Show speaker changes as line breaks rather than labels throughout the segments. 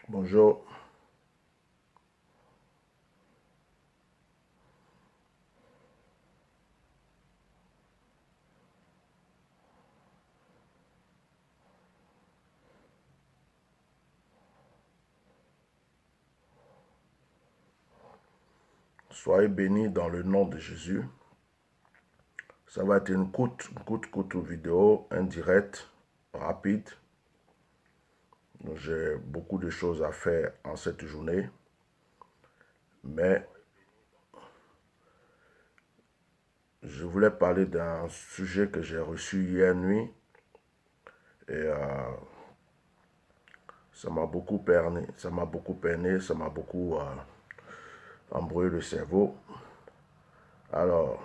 Bonjour, soyez bénis dans le nom de Jésus. Ça va être une courte vidéo, un direct, rapide. J'ai beaucoup de choses à faire en cette journée, mais je voulais parler d'un sujet que j'ai reçu hier nuit et ça m'a beaucoup perné, ça m'a beaucoup embrouillé le cerveau. Alors,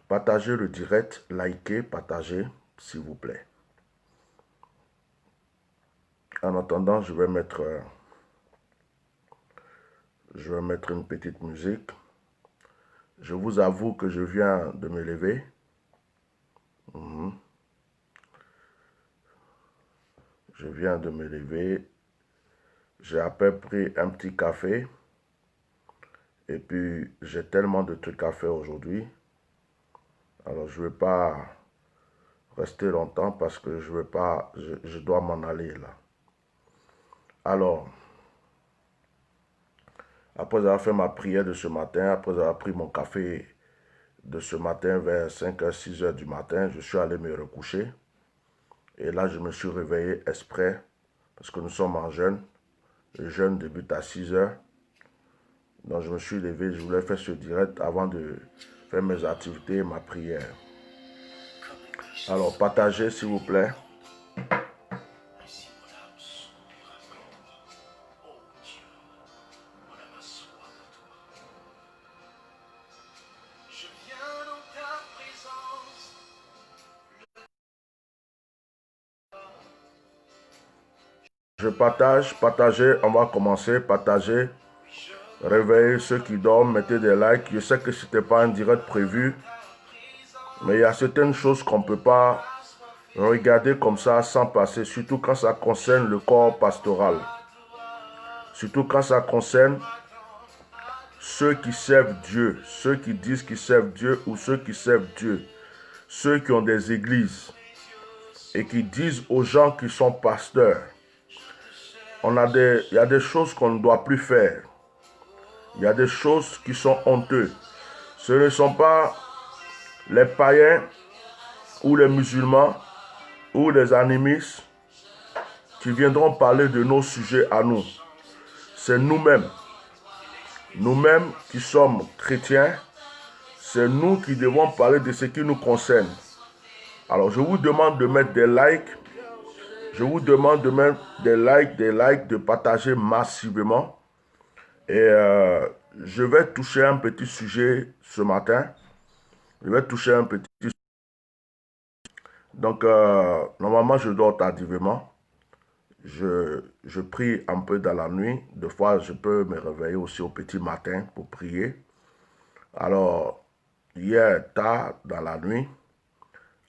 partagez le direct, likez, partagez, s'il vous plaît. En attendant, je vais mettre une petite musique. Je vous avoue que je viens de me lever. Je viens de me lever. J'ai à peine pris un petit café. Et puis, j'ai tellement de trucs à faire aujourd'hui. Alors, je ne vais pas rester longtemps parce que je dois m'en aller là. Alors, après avoir fait ma prière de ce matin, après avoir pris mon café de ce matin vers 5h, 6h du matin, je suis allé me recoucher. Et là, je me suis réveillé exprès parce que nous sommes en jeûne. Le jeûne débute à 6h. Donc je me suis levé, je voulais faire ce direct avant de faire mes activités et ma prière. Alors partagez s'il vous plaît. Je partage, partagez, on va commencer, partagez. Réveillez ceux qui dorment, mettez des likes. Je sais que ce n'était pas un direct prévu, mais il y a certaines choses qu'on ne peut pas regarder comme ça sans passer, surtout quand ça concerne le corps pastoral. Surtout quand ça concerne ceux qui servent Dieu, ceux qui disent qu'ils servent Dieu ou ceux qui servent Dieu, ceux qui ont des églises et qui disent aux gens qui sont pasteurs, il y a des choses qu'on ne doit plus faire. Il y a des choses qui sont honteuses. Ce ne sont pas les païens ou les musulmans ou les animistes qui viendront parler de nos sujets à nous. C'est nous-mêmes. Nous-mêmes qui sommes chrétiens, c'est nous qui devons parler de ce qui nous concerne. Alors je vous demande de mettre des likes. Je vous demande de mettre des likes, de partager massivement. Et je vais toucher un petit sujet ce matin. Je vais toucher un petit sujet. Donc, normalement, je dors tardivement. Je prie un peu dans la nuit. Des fois, je peux me réveiller aussi au petit matin pour prier. Alors, hier, tard dans la nuit,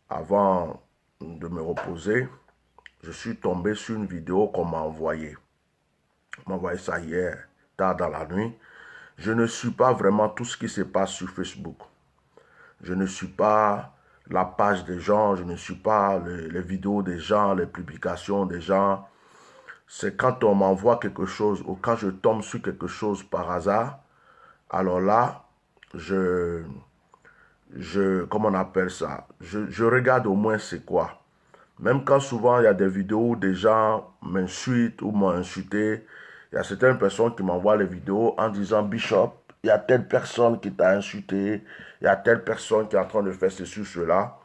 avant de me reposer, je suis tombé sur une vidéo qu'on m'a envoyée. On m'a envoyé ça hier, tard dans la nuit. Je ne suis pas vraiment tout ce qui se passe sur Facebook. Je ne suis pas la page des gens, je ne suis pas les vidéos des gens, les publications des gens. C'est quand on m'envoie quelque chose ou quand je tombe sur quelque chose par hasard, alors là, comment on appelle ça? Je regarde au moins c'est quoi. Même quand souvent il y a des vidéos où des gens m'insultent ou m'ont insulté, il y a certaines personnes qui m'envoient les vidéos en disant Bishop, il y a telle personne qui t'a insulté, il y a telle personne qui est en train de faire ceci ou cela.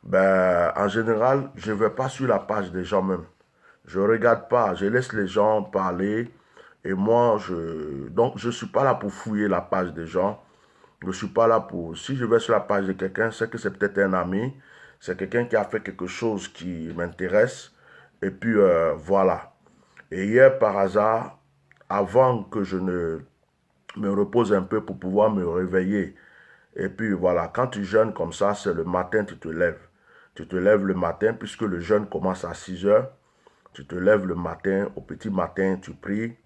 Ben, en général, je ne vais pas sur la page des gens même. Je ne regarde pas, je laisse les gens parler. Et moi, donc je ne suis pas là pour fouiller la page des gens. Je ne suis pas là pour... Si je vais sur la page de quelqu'un, c'est que c'est peut-être un ami. C'est quelqu'un qui a fait quelque chose qui m'intéresse. Et puis, voilà. Et hier, par hasard, avant que je ne me repose un peu pour pouvoir me réveiller. Et puis, voilà, quand tu jeûnes comme ça, c'est le matin, tu te lèves. Tu te lèves le matin, puisque le jeûne commence à 6 heures. Tu te lèves le matin, au petit matin, tu pries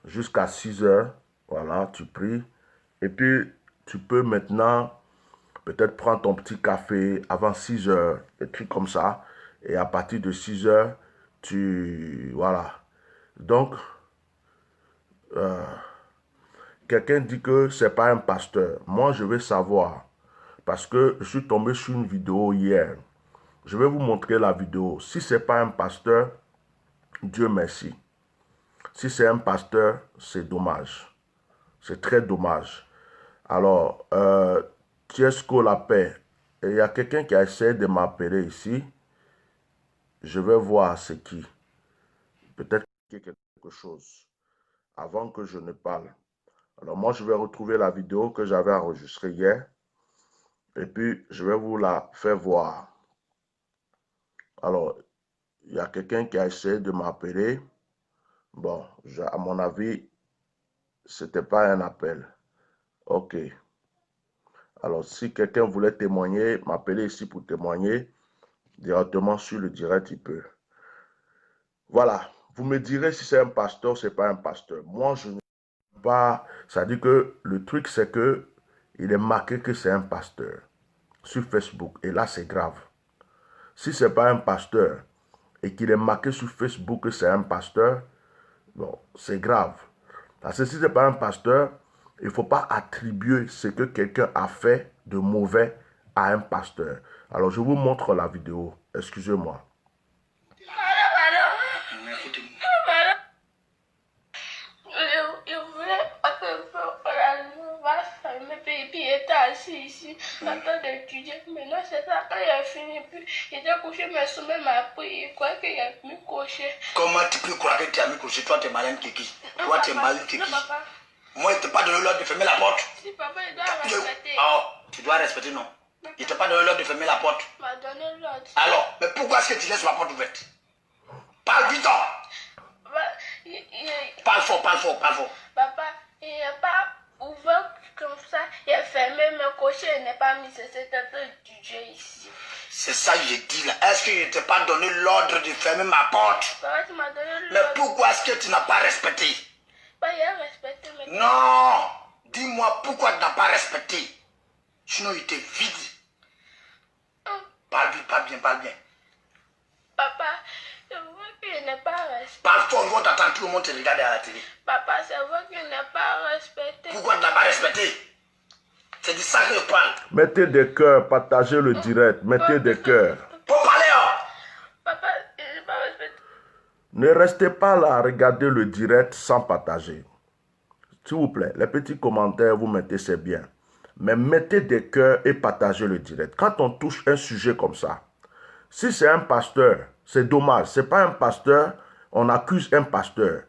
jusqu'à 6 heures. Voilà, tu pries. Et puis, tu peux maintenant peut-être prendre ton petit café avant 6 heures, des trucs comme ça. Et à partir de 6 heures, voilà. Donc, quelqu'un dit que c'est pas un pasteur. Moi, je vais savoir. Parce que je suis tombé sur une vidéo hier. Je vais vous montrer la vidéo. Si ce n'est pas un pasteur, Dieu merci. Si c'est un pasteur, c'est dommage. C'est très dommage. Alors, Tiesco la paix. Il y a quelqu'un qui a essayé de m'appeler ici. Je vais voir c'est qui. Peut-être qu'il y a quelque chose avant que je ne parle. Alors, moi, je vais retrouver la vidéo que j'avais enregistrée hier. Et puis, je vais vous la faire voir. Alors, il y a quelqu'un qui a essayé de m'appeler. Bon, à mon avis, c'était pas un appel. Ok. Alors, si quelqu'un voulait témoigner, m'appeler ici pour témoigner, directement sur le direct, il peut. Voilà. Vous me direz si c'est un pasteur, c'est pas un pasteur. Moi, je ne sais pas. Ça dit que le truc, c'est que il est marqué que c'est un pasteur sur Facebook. Et là, c'est grave. Si c'est pas un pasteur et qu'il est marqué sur Facebook que c'est un pasteur, bon, c'est grave. Parce que si ce n'est pas un pasteur, il ne faut pas attribuer ce que quelqu'un a fait de mauvais à un pasteur. Alors, je vous montre la vidéo. Excusez-moi.
Assis ici en train d'étudier. Maintenant, c'est ça, quand il a fini, puis il était couché, mais sommeil m'a pris. Il croyait qu'il a mis couché.
Comment tu peux croire que tu as mis couché? Toi, tu es malin, Kiki. Toi, tu es malin, Kiki. Moi, il ne t'a pas donné l'ordre de fermer la porte.
Si, papa, il doit respecter.
Oh, tu dois respecter, non? Il ne t'a pas donné l'ordre de fermer la porte.
Il m'a donné l'ordre.
Alors, mais pourquoi est-ce que tu laisses la porte ouverte? Parle vite, parle fort, parle fort, parle fort.
Papa, il n'est pas ouvert comme ça. Il est fermé, mais coché, il n'est pas mis. C'est un peu d'étudier ici.
C'est ça que j'ai dit là. Est-ce que je ne t'ai pas donné l'ordre de fermer ma porte?
Papa, tu m'as donné l'ordre.
Mais pourquoi est-ce que tu n'as pas respecté?
Papa, il a respecté. Mais...
Non! Dis-moi pourquoi tu n'as pas respecté. Sinon, il te vide. Parle vite, parle bien, parle bien.
Papa, c'est vrai qu'il n'est pas respecté.
Parle fort, on t'attend, tout le monde te regarde à la télé.
Papa, c'est vrai qu'il n'est pas respecté.
Pourquoi tu n'as pas respecté? C'est de ça que je parle.
Mettez des cœurs, partagez le direct, mettez des cœurs.
Pour parler,
Papa, il n'est pas respecté.
Ne restez pas là à regarder le direct sans partager. S'il vous plaît, les petits commentaires, vous mettez, c'est bien. Mais mettez des cœurs et partagez le direct. Quand on touche un sujet comme ça, si c'est un pasteur, c'est dommage. Ce n'est pas un pasteur, on accuse un pasteur.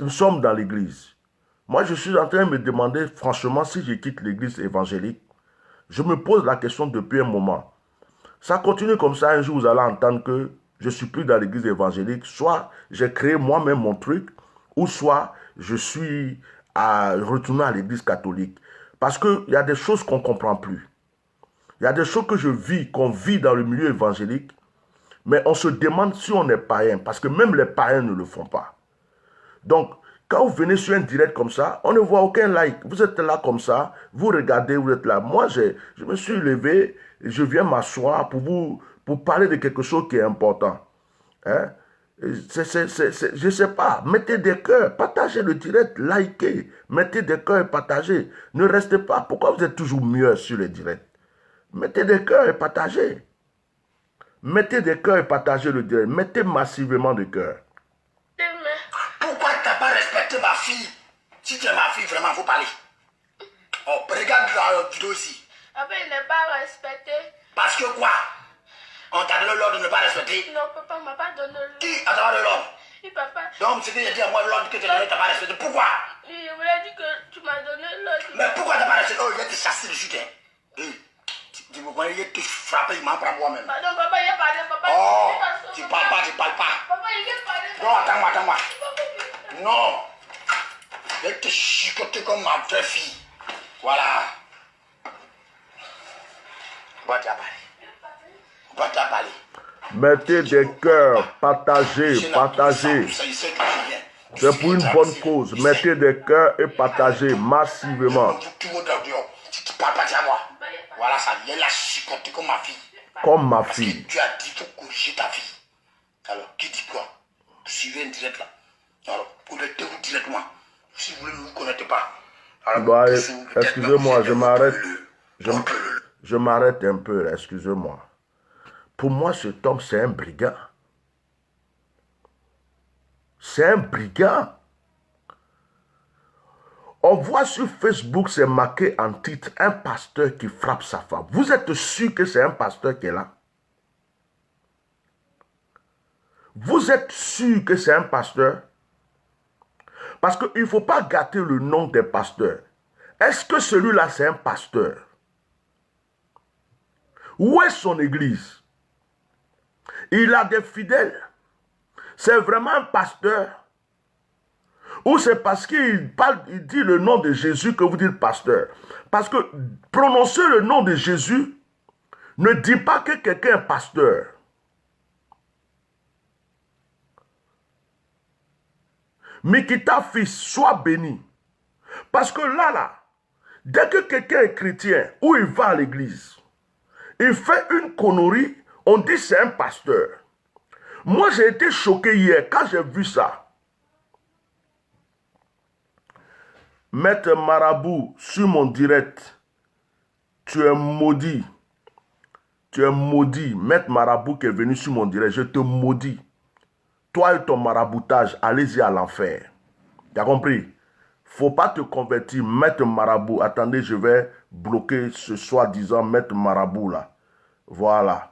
Nous sommes dans l'église. Moi, je suis en train de me demander, franchement, si je quitte l'église évangélique, je me pose la question depuis un moment. Ça continue comme ça, un jour, vous allez entendre que je ne suis plus dans l'église évangélique. Soit j'ai créé moi-même mon truc, ou soit je suis à retourner à l'église catholique. Parce qu'il y a des choses qu'on ne comprend plus. Il y a des choses que je vis, qu'on vit dans le milieu évangélique, mais on se demande si on est païen, parce que même les païens ne le font pas. Donc, quand vous venez sur un direct comme ça, on ne voit aucun like. Vous êtes là comme ça, vous regardez, vous êtes là. Moi, je me suis levé, je viens m'asseoir pour parler de quelque chose qui est important. Hein? Je ne sais pas, mettez des cœurs, partagez le direct, likez, mettez des cœurs et partagez. Ne restez pas, pourquoi vous êtes toujours mieux sur le direct? Mettez des cœurs et partagez. Mettez des cœurs et partagez le direct. Mettez massivement des cœurs.
Pourquoi tu n'as pas respecté ma fille? Si tu es ma fille, vraiment, il faut parler. Oh, regarde la vidéo ici.
Papa, il n'est pas respecté.
Parce que quoi? On t'a donné l'ordre de ne pas respecter?
Non, papa ne m'a pas donné l'ordre.
Qui a donné l'ordre?
Oui, papa.
Donc, c'est que j'ai dit à moi l'ordre que tu as donné, tu n'as pas respecté. Pourquoi?
Oui, je voulais dire que tu m'as donné l'ordre.
Mais pourquoi tu n'as pas respecté? Oh, il va te chasser dessus, hein? Tu me connais, il va te frapper, il m'en prend moi-même.
Pardon, papa, il a parlé, papa.
Oh, tu parles pas, tu parles pas.
Papa, il a parlé.
Non, attends-moi, attends-moi. Non. Je vais te chicoter comme ma vraie fille. Voilà. Pourquoi tu as parlé? Pourquoi tu as parlé?
Mettez des cœurs, partagez, partagez. C'est pour une bonne cause. Mettez des cœurs et partagez massivement.
Si tu parles pas, dis à moi. Voilà ça, elle a supporté comme ma fille.
Comme ma fille.
Parce que tu as dit qu'il faut corriger ta fille. Alors, qui dit quoi? Suivez un direct là. Alors, connectez-vous directement. Si vous ne vous connectez pas. Alors,
Bah, excusez-moi, je m'arrête. Je m'arrête un peu, excusez-moi. Pour moi, cet homme, c'est un brigand. C'est un brigand. On voit sur Facebook, c'est marqué en titre, un pasteur qui frappe sa femme. Vous êtes sûr que c'est un pasteur qui est là? Vous êtes sûr que c'est un pasteur? Parce qu'il ne faut pas gâter le nom des pasteurs. Est-ce que celui-là, c'est un pasteur? Où est son église? Il a des fidèles. C'est vraiment un pasteur? Ou c'est parce qu'il parle, il dit le nom de Jésus que vous dites pasteur? Parce que prononcer le nom de Jésus ne dit pas que quelqu'un est pasteur. Mikita fils, sois béni. Parce que là, dès que quelqu'un est chrétien ou il va à l'église, il fait une connerie, on dit c'est un pasteur. Moi, j'ai été choqué hier quand j'ai vu ça. Maître Marabout, sur mon direct, tu es maudit. Tu es maudit. Maître Marabout qui est venu sur mon direct, je te maudis. Toi et ton maraboutage, allez-y à l'enfer. Tu as compris? Faut pas te convertir, Maître Marabout. Attendez, je vais bloquer ce soi-disant Maître Marabout là. Voilà.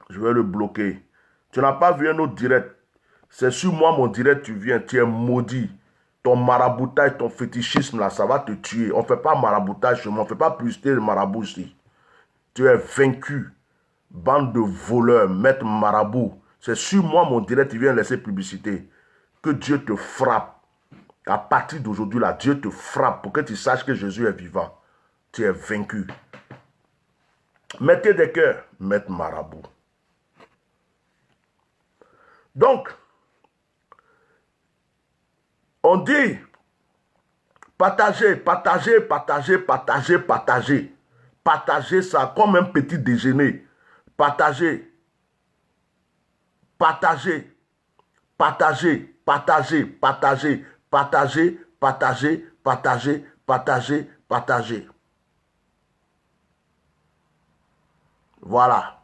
Je vais le bloquer. Tu n'as pas vu un autre direct. C'est sur moi mon direct, tu viens, tu es maudit. Ton maraboutage, ton fétichisme là, ça va te tuer. On ne fait pas maraboutage chez moi, on ne fait pas publicité de marabout ici. Tu es vaincu. Bande de voleurs, Maître Marabout. C'est sur moi mon direct, tu viens laisser publicité. Que Dieu te frappe. À partir d'aujourd'hui là, Dieu te frappe pour que tu saches que Jésus est vivant. Tu es vaincu. Mettez des cœurs, Maître Marabout. Donc, on dit, partagez, partagez, partagez, partagez, partagez. Partagez ça comme un petit déjeuner. Partagez. Partagez. Partagez. Partagez. Partagez. Partagez. Partagez. Partagez. Partagez. Partagez. Voilà.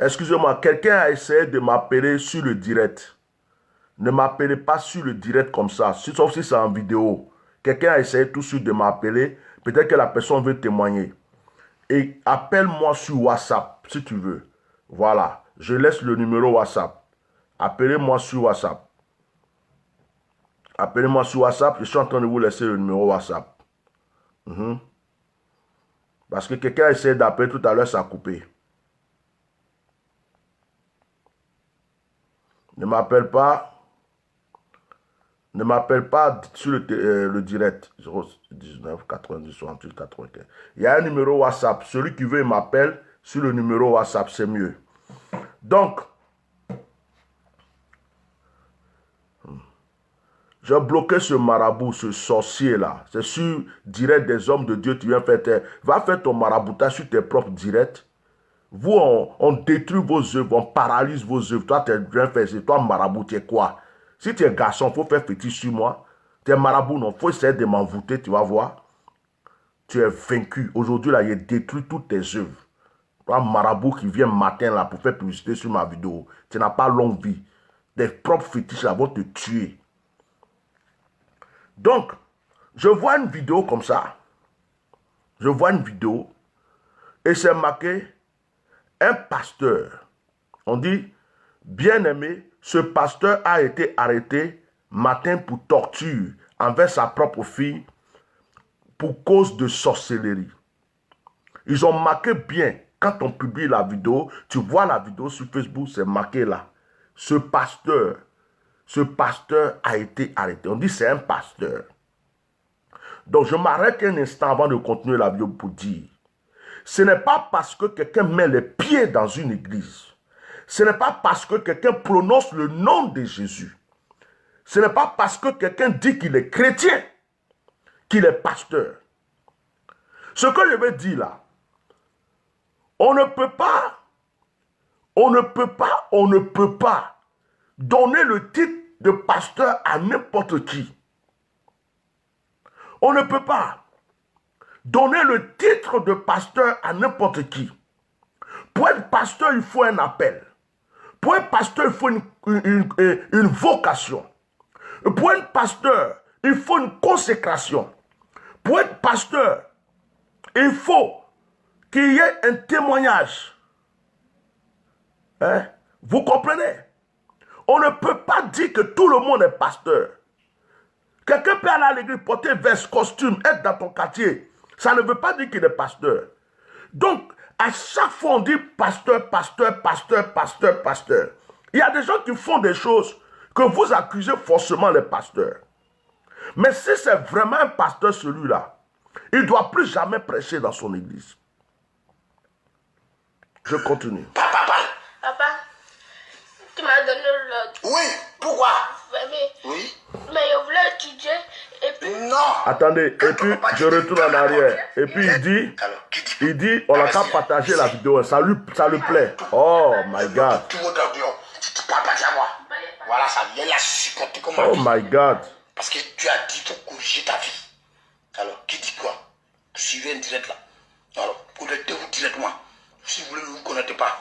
Excusez-moi, quelqu'un a essayé de m'appeler sur le direct. Ne m'appelez pas sur le direct comme ça, sauf si c'est en vidéo. Quelqu'un a essayé tout de suite de m'appeler. Peut-être que la personne veut témoigner. Et appelle-moi sur WhatsApp, si tu veux. Voilà, je laisse le numéro WhatsApp. Appelez-moi sur WhatsApp. Appelez-moi sur WhatsApp, je suis en train de vous laisser le numéro WhatsApp. Parce que quelqu'un a essayé d'appeler tout à l'heure, ça a coupé. Ne m'appelle pas. Ne m'appelle pas sur le direct. 019 90 68 95. Il y a un numéro WhatsApp. Celui qui veut m'appelle sur le numéro WhatsApp, c'est mieux. Donc, j'ai bloqué ce marabout, ce sorcier-là. C'est sur direct des hommes de Dieu, tu viens faire va faire ton maraboutage sur tes propres directs. Vous, on détruit vos œuvres, on paralyse vos œuvres. Toi, tu viens faire, c'est toi marabout, tu es quoi? Si tu es garçon, il faut faire fétiche sur moi. Tu es marabout, non, il faut essayer de m'envoûter, tu vas voir. Tu es vaincu. Aujourd'hui, là, il détruit toutes tes œuvres. Toi, marabout qui vient matin, là, pour faire publicité sur ma vidéo. Tu n'as pas longue vie. Tes propres fétiches, là, vont te tuer. Donc, je vois une vidéo comme ça. Je vois une vidéo. Et c'est marqué, un pasteur. On dit, bien aimé, ce pasteur a été arrêté matin pour torture envers sa propre fille pour cause de sorcellerie. Ils ont marqué bien, quand on publie la vidéo, tu vois la vidéo sur Facebook, c'est marqué là. Ce pasteur a été arrêté. On dit c'est un pasteur. Donc je m'arrête un instant avant de continuer la vidéo pour dire, ce n'est pas parce que quelqu'un met les pieds dans une église, ce n'est pas parce que quelqu'un prononce le nom de Jésus, ce n'est pas parce que quelqu'un dit qu'il est chrétien, qu'il est pasteur. Ce que je veux dire là, on ne peut pas donner le titre de pasteur à n'importe qui. On ne peut pas donner le titre de pasteur à n'importe qui. Pour être pasteur, il faut un appel. Pour être pasteur, il faut une vocation. Pour être pasteur, il faut une consécration. Pour être pasteur, il faut qu'il y ait un témoignage. Hein? Vous comprenez? On ne peut pas dire que tout le monde est pasteur. Quelqu'un peut aller à l'église, porter veste, costume, être dans ton quartier. Ça ne veut pas dire qu'il est pasteur. Donc, à chaque fois, on dit pasteur, pasteur, pasteur, pasteur, pasteur. Il y a des gens qui font des choses que vous accusez forcément les pasteurs. Mais si c'est vraiment un pasteur, celui-là, il ne doit plus jamais prêcher dans son église. Je continue.
Papa,
Papa, tu m'as donné l'ordre.
oui, pourquoi? Oui.
Mais je voulais étudier et puis...
Non.
Attendez, et puis je retourne en arrière. Et puis il dit, on n'a qu'à partager la vidéo, ça lui plaît. Oh my God.
Tout le monde est dehors. Si tu parles pas à moi, voilà, ça vient la supporter comme
Oh my God.
Parce que tu as dit pour corriger ta vie. Alors, qui dit quoi? Suivez un direct là. Alors, connectez-vous directement. Si vous ne vous connaissez pas,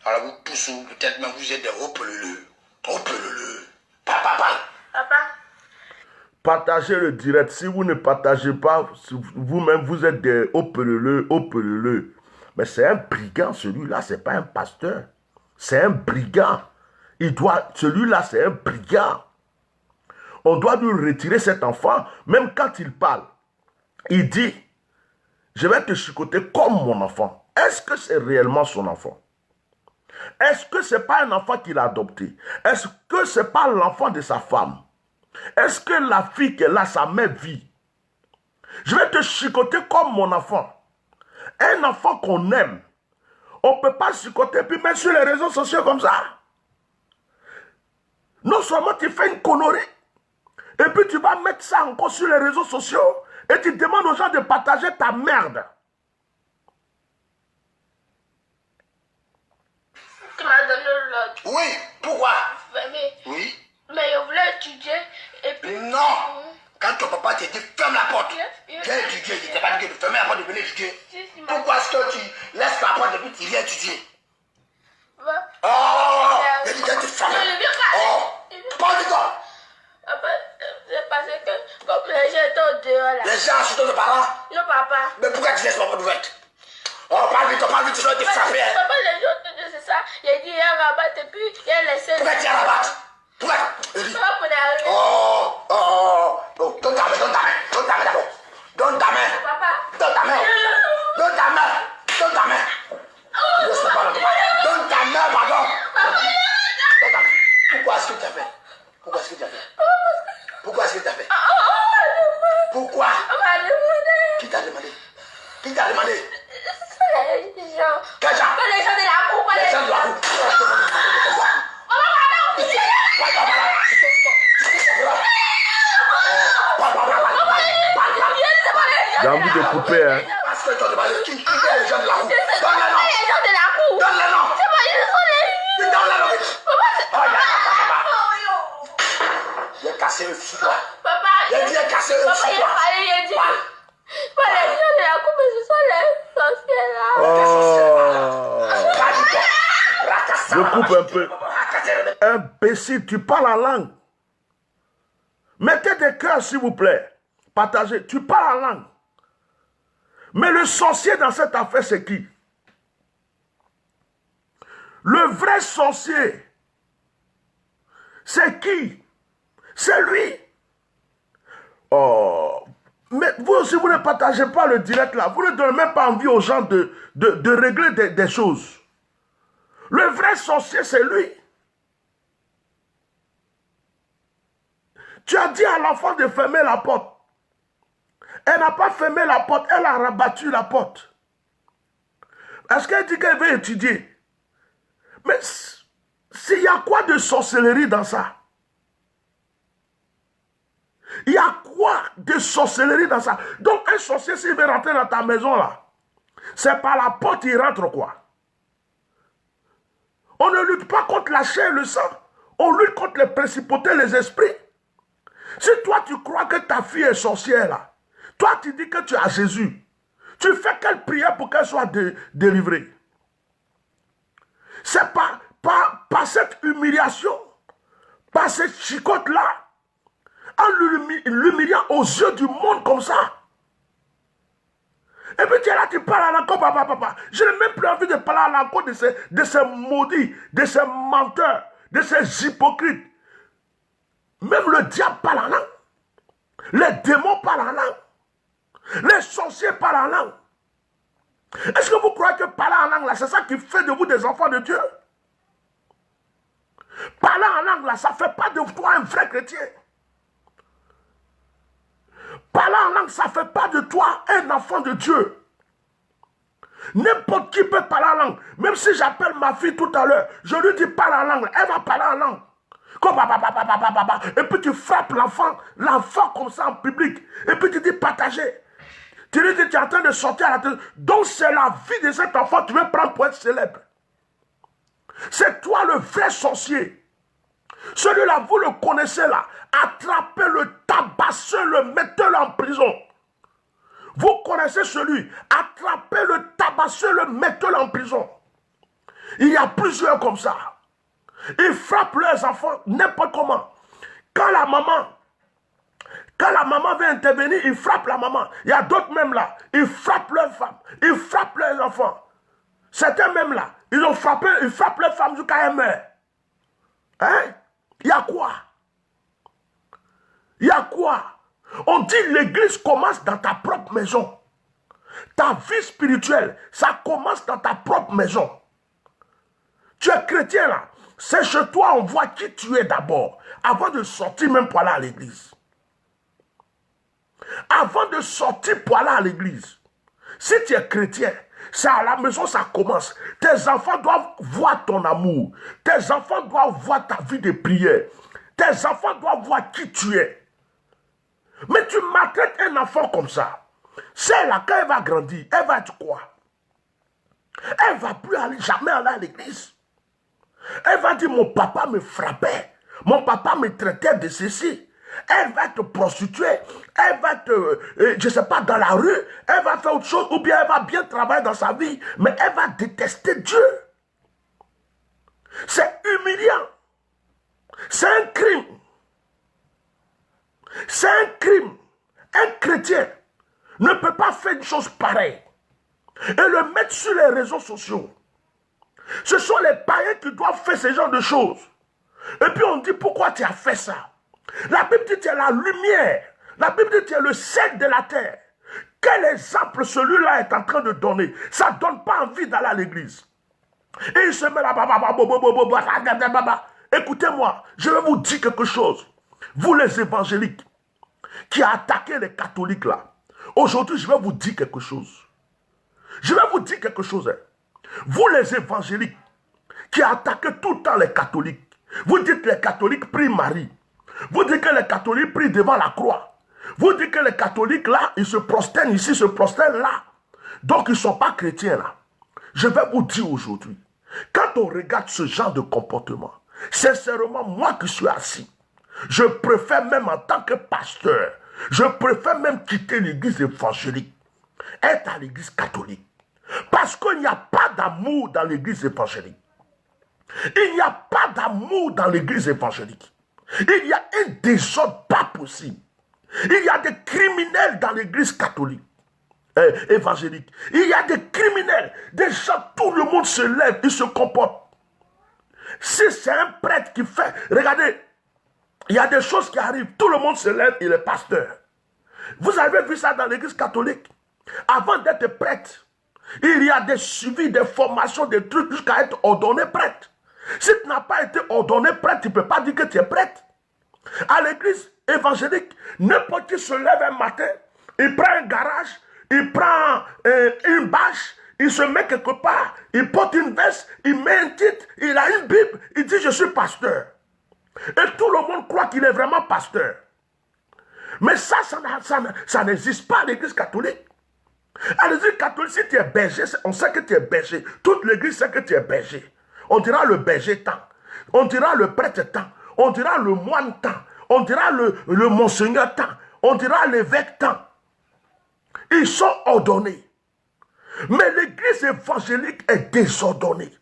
alors vous tous, peut-être même vous êtes des hauts-peleleux. Hauts-peleleux. Papa.
Papa,
Partagez le direct. Si vous ne partagez pas, vous-même, vous êtes des hauts-peleleux. Mais c'est un brigand, celui-là, c'est pas un pasteur. C'est un brigand. Celui-là, c'est un brigand. On doit lui retirer cet enfant, même quand il parle. Il dit, je vais te chicoter comme mon enfant. Est-ce que c'est réellement son enfant? Est-ce que ce n'est pas un enfant qu'il a adopté? Est-ce que ce n'est pas l'enfant de sa femme? Est-ce que la fille qu'elle a, sa mère vit? Je vais te chicoter comme mon enfant. Un enfant qu'on aime. On ne peut pas chicoter puis mettre sur les réseaux sociaux comme ça. Non seulement tu fais une connerie, et puis tu vas mettre ça encore sur les réseaux sociaux, et tu demandes aux gens de partager ta merde.
tu m'as donné l'ordre.
Oui, pourquoi?
Oui. Mais je voulais étudier et puis...
Non. Quand ton papa t'a dit ferme la porte, viens étudier. Je t'ai pas dit de fermer la porte, de venir étudier. Pourquoi est-ce que tu laisses la porte et puis tu viens étudier? Oh, je dis que tu fermes. Oh, pas du tout.
Papa, c'est parce que comme les gens étaient au dehors là.
Les gens, surtout tes parents.
Non, papa.
Mais pourquoi tu laisses la porte ouverte? Oh, parle vite, tu dois te frapper.
Papa, les gens te disent c'est ça. Il a dit il y a un rabat et puis il a laissé...
Pourquoi tu as la batte? Pourquoi?
Papa, pour arriver.
Oh, donne ta main d'abord. Donne ta main.
Papa.
Donne ta main. Donne ta main. Donne ta main. Laisse-le pas le papa. Donne ta main, pardon. Donne ta main. Pourquoi est-ce que tu as fait? Pourquoi est-ce que tu as fait? Pourquoi est-ce que tu as fait? Pourquoi? Qui t'a demandé? Qui t'a demandé?
Les gens.
Quel genre?
Les gens de la cour.
Les gens de la cour.
J'ai envie de couper, hein.
Parce que tu as demandé qui est les gens de la cour? Donne les noms.
Les gens de la cour.
Donne les noms.
C'est pas ils sont les...
Donne les noms.
Papa,
J'ai cassé le fou, toi.
Papa,
J'ai cassé le fou, toi.
il a dit... Pas les gens de la cour, mais ce sont les sorciers là.
Je coupe un peu. Imbécile, tu parles en langue. Mettez des cœurs, s'il vous plaît. Partagez. Tu parles en langue. Mais le sorcier dans cette affaire, c'est qui? Le vrai sorcier, c'est qui? C'est lui. Oh. Mais vous aussi, vous ne partagez pas le direct là. Vous ne donnez même pas envie aux gens de régler des choses. Le vrai sorcier, c'est lui. Tu as dit à l'enfant de fermer la porte. Elle n'a pas fermé la porte, elle a rabattu la porte. Est-ce qu'elle dit qu'elle veut étudier? Mais il y a quoi de sorcellerie dans ça? Il y a quoi de sorcellerie dans ça? Donc un sorcier, s'il veut rentrer dans ta maison là, c'est par la porte qu'il rentre quoi? On ne lutte pas contre la chair et le sang. On lutte contre les principautés, les esprits. Si toi tu crois que ta fille est sorcière là, toi tu dis que tu as Jésus, tu fais quelle prière pour qu'elle soit délivrée? C'est par cette humiliation, par cette chicotte là, en l'humiliant aux yeux du monde comme ça. Et puis tu es là, tu parles à l'encore, papa. Je n'ai même plus envie de parler à l'encore de ces maudits, de ces menteurs, de ces hypocrites. Même le diable parle en langue. Les démons parlent en langue. Les sorciers parlent en langue. Est-ce que vous croyez que parler en langue là, c'est ça qui fait de vous des enfants de Dieu? Parler en langue là, ça ne fait pas de toi un vrai chrétien. Parler en langue, ça ne fait pas de toi un enfant de Dieu. N'importe qui peut parler en langue. Même si j'appelle ma fille tout à l'heure, je lui dis parle en langue, elle va parler en langue. Et puis tu frappes l'enfant comme ça en public. Et puis tu dis partager. Tu lui dis tu es en train de sortir à la télé. Donc c'est la vie de cet enfant que tu veux prendre pour être célèbre. C'est toi le vrai sorcier. Celui-là, vous le connaissez là. Attrapez-le, tabassez-le, mettez-le en prison. Vous connaissez celui. Attrapez-le, tabassez-le, mettez-le en prison. Il y a plusieurs comme ça. Ils frappent leurs enfants n'importe comment. Quand la maman vient intervenir, ils frappent la maman. Il y a d'autres même là. Ils frappent leurs femmes. Ils frappent leurs enfants. Certains même là. Ils frappent leurs femmes jusqu'à elles meurent. Hein? Il y a quoi? Il y a quoi? On dit l'église commence dans ta propre maison. Ta vie spirituelle, ça commence dans ta propre maison. Tu es chrétien là. C'est chez toi, on voit qui tu es d'abord. Avant de sortir même pour aller à l'église. Avant de sortir pour aller à l'église. Si tu es chrétien, c'est à la maison ça commence. Tes enfants doivent voir ton amour. Tes enfants doivent voir ta vie de prière. Tes enfants doivent voir qui tu es. Mais tu maltraites un enfant comme ça. Celle-là, quand elle va grandir, elle va être quoi? Elle ne va plus jamais aller à l'église. Elle va dire, mon papa me frappait. Mon papa me traitait de ceci. Elle va te prostituer. Elle va te, je ne sais pas, dans la rue. Elle va faire autre chose. Ou bien elle va bien travailler dans sa vie. Mais elle va détester Dieu. C'est humiliant. C'est un crime. C'est un crime. Un chrétien ne peut pas faire une chose pareille et le mettre sur les réseaux sociaux. Ce sont les païens qui doivent faire ce genre de choses. Et puis on dit pourquoi tu as fait ça. La Bible dit tu es la lumière. La Bible dit tu es le sel de la terre. Quel exemple celui-là est en train de donner? Ça ne donne pas envie d'aller à l'église. Et il se met là, écoutez-moi, je vais vous dire quelque chose. Vous les évangéliques qui a attaqué les catholiques là, aujourd'hui je vais vous dire quelque chose. Je vais vous dire quelque chose. Vous les évangéliques qui attaquez tout le temps les catholiques, vous dites que les catholiques prient Marie. Vous dites que les catholiques prient devant la croix. Vous dites que les catholiques là, ils se prosternent ici, se prosternent là. Donc ils ne sont pas chrétiens là. Je vais vous dire aujourd'hui, quand on regarde ce genre de comportement, sincèrement, moi qui suis assis, je préfère même en tant que pasteur, je préfère même quitter l'église évangélique, être à l'église catholique. Parce qu'il n'y a pas d'amour dans l'église évangélique. Il n'y a pas d'amour dans l'église évangélique. Il y a un désordre pas possible. Il y a des criminels dans l'église catholique, évangélique. Il y a des criminels, des gens, tout le monde se lève, ils se comportent. Si c'est un prêtre qui fait, regardez, il y a des choses qui arrivent, tout le monde se lève, il est pasteur. Vous avez vu ça dans l'église catholique? Avant d'être prêtre, il y a des suivis, des formations, des trucs jusqu'à être ordonné prêtre. Si tu n'as pas été ordonné prêtre, tu ne peux pas dire que tu es prêtre. À l'église évangélique, n'importe qui se lève un matin, il prend un garage, il prend une bâche, il se met quelque part, il porte une veste, il met un titre, il a une Bible, il dit je suis pasteur. Et tout le monde croit qu'il est vraiment pasteur. Mais ça n'existe pas à l'église catholique. À l'église catholique, si tu es berger, on sait que tu es berger. Toute l'église sait que tu es berger. On dira le berger tant. On dira le prêtre tant. On dira le moine tant. On dira le monseigneur tant. On dira l'évêque tant. Ils sont ordonnés. Mais l'église évangélique est désordonnée.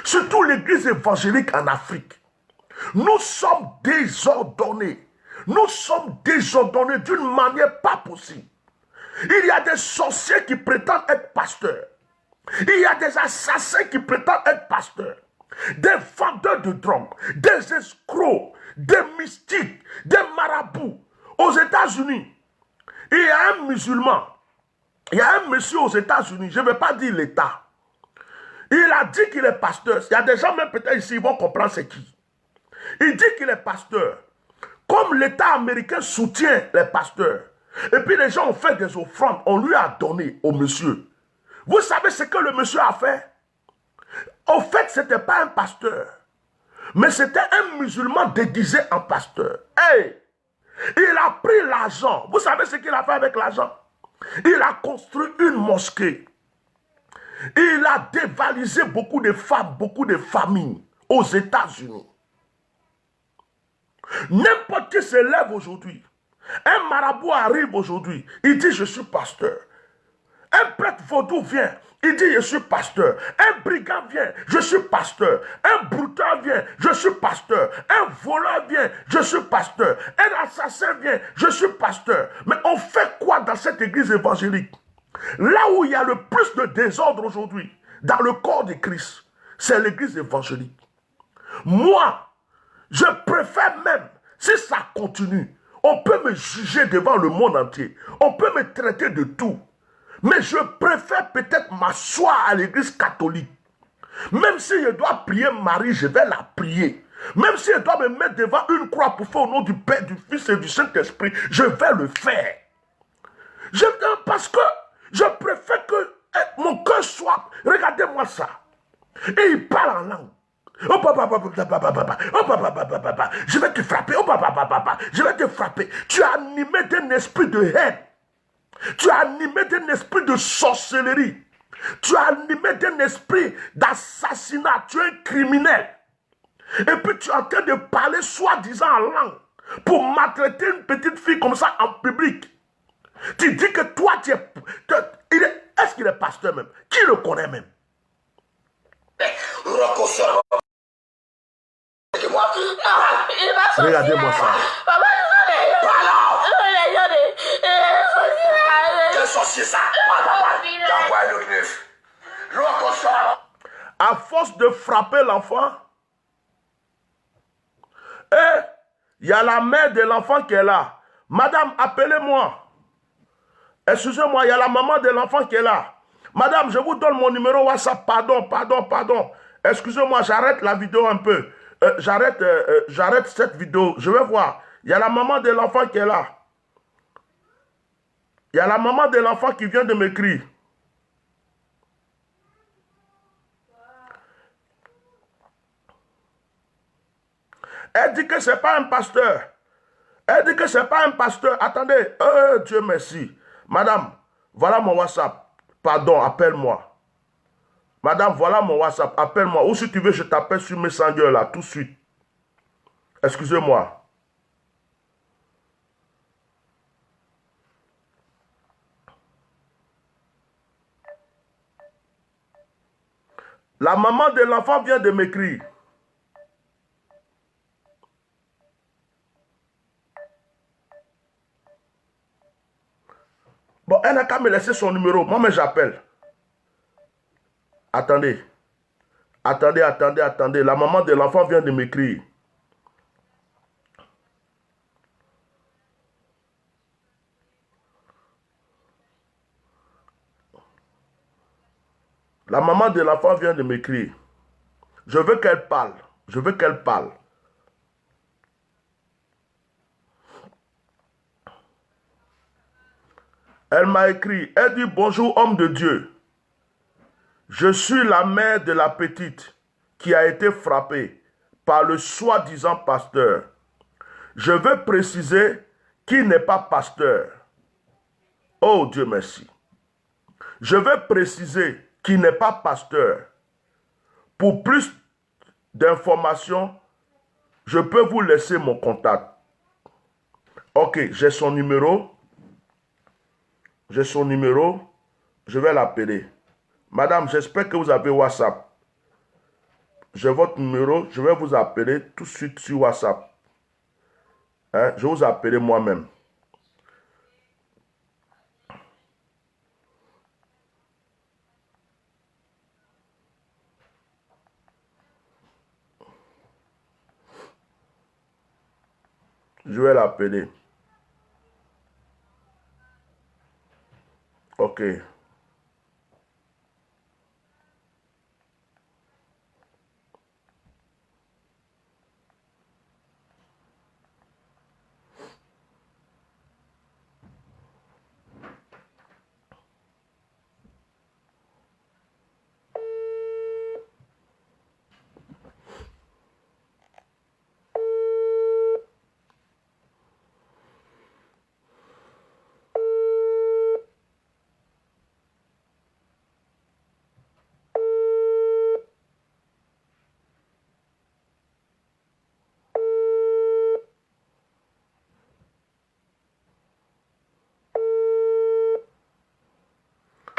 Surtout l'église évangélique en Afrique. Nous sommes désordonnés. Nous sommes désordonnés d'une manière pas possible. Il y a des sorciers qui prétendent être pasteurs. Il y a des assassins qui prétendent être pasteurs. Des vendeurs de drogue, des escrocs, des mystiques, des marabouts. Aux États-Unis, il y a un musulman. Il y a un monsieur aux États-Unis, je ne vais pas dire l'État. Il a dit qu'il est pasteur. Il y a des gens, même peut-être ici, ils vont comprendre c'est qui. Il dit qu'il est pasteur. Comme l'État américain soutient les pasteurs. Et puis les gens ont fait des offrandes. On lui a donné au monsieur. Vous savez ce que le monsieur a fait? Au fait, ce n'était pas un pasteur. Mais c'était un musulman déguisé en pasteur. Hey! Il a pris l'argent. Vous savez ce qu'il a fait avec l'argent? Il a construit une mosquée. Il a dévalisé beaucoup de femmes, beaucoup de familles aux États-Unis. N'importe qui se lève aujourd'hui. Un marabout arrive aujourd'hui. Il dit je suis pasteur. Un prêtre vaudou vient. Il dit je suis pasteur. Un brigand vient. Je suis pasteur. Un brouteur vient. Je suis pasteur. Un voleur vient. Je suis pasteur. Un assassin vient. Je suis pasteur. Mais on fait quoi dans cette église évangélique? Là où il y a le plus de désordre aujourd'hui, dans le corps de Christ, c'est l'église évangélique. Moi, je préfère même, si ça continue, on peut me juger devant le monde entier. On peut me traiter de tout. Mais je préfère peut-être m'asseoir à l'église catholique. Même si je dois prier Marie, je vais la prier. Même si je dois me mettre devant une croix pour faire au nom du Père, du Fils et du Saint-Esprit, je vais le faire. Parce que je préfère que mon cœur soit... Regardez-moi ça. Et il parle en langue. Je vais te frapper. Je vais te frapper. Tu as animé d'un esprit de haine. Tu as animé d'un esprit de sorcellerie. Tu as animé d'un esprit d'assassinat. Tu es un criminel. Et puis tu es en train de parler soi-disant en langue pour maltraiter une petite fille comme ça en public. Tu dis que toi, tu es... Est-ce qu'il est pasteur même? Qui le connaît même? Regardez-moi ça.
Quel sorcier ça?
À force de frapper l'enfant, il y a la mère de l'enfant qui est là. Madame, appelez-moi. Excusez-moi, il y a la maman de l'enfant qui est là. Madame, je vous donne mon numéro WhatsApp. Pardon. Excusez-moi, j'arrête la vidéo un peu. J'arrête cette vidéo. Je vais voir. Il y a la maman de l'enfant qui est là. Il y a la maman de l'enfant qui vient de m'écrire. Elle dit que ce n'est pas un pasteur. Elle dit que ce n'est pas un pasteur. Attendez. Dieu merci. Madame, voilà mon WhatsApp. Pardon, appelle-moi. Madame, voilà mon WhatsApp. Appelle-moi. Ou si tu veux, je t'appelle sur Messenger là, tout de suite. Excusez-moi. La maman de l'enfant vient de m'écrire. Bon, elle n'a qu'à me laisser son numéro. Moi, mais j'appelle. Attendez. Attendez. La maman de l'enfant vient de m'écrire. La maman de l'enfant vient de m'écrire. Je veux qu'elle parle. Elle m'a écrit, elle dit, bonjour homme de Dieu. Je suis la mère de la petite qui a été frappée par le soi-disant pasteur. Je veux préciser qu'il n'est pas pasteur. Oh Dieu merci. Je veux préciser qu'il n'est pas pasteur. Pour plus d'informations, je peux vous laisser mon contact. Ok, j'ai son numéro. J'ai son numéro. Je vais l'appeler. Madame, j'espère que vous avez WhatsApp. J'ai votre numéro. Je vais vous appeler tout de suite sur WhatsApp. Hein? Je vais vous appeler moi-même. Je vais l'appeler. Ok.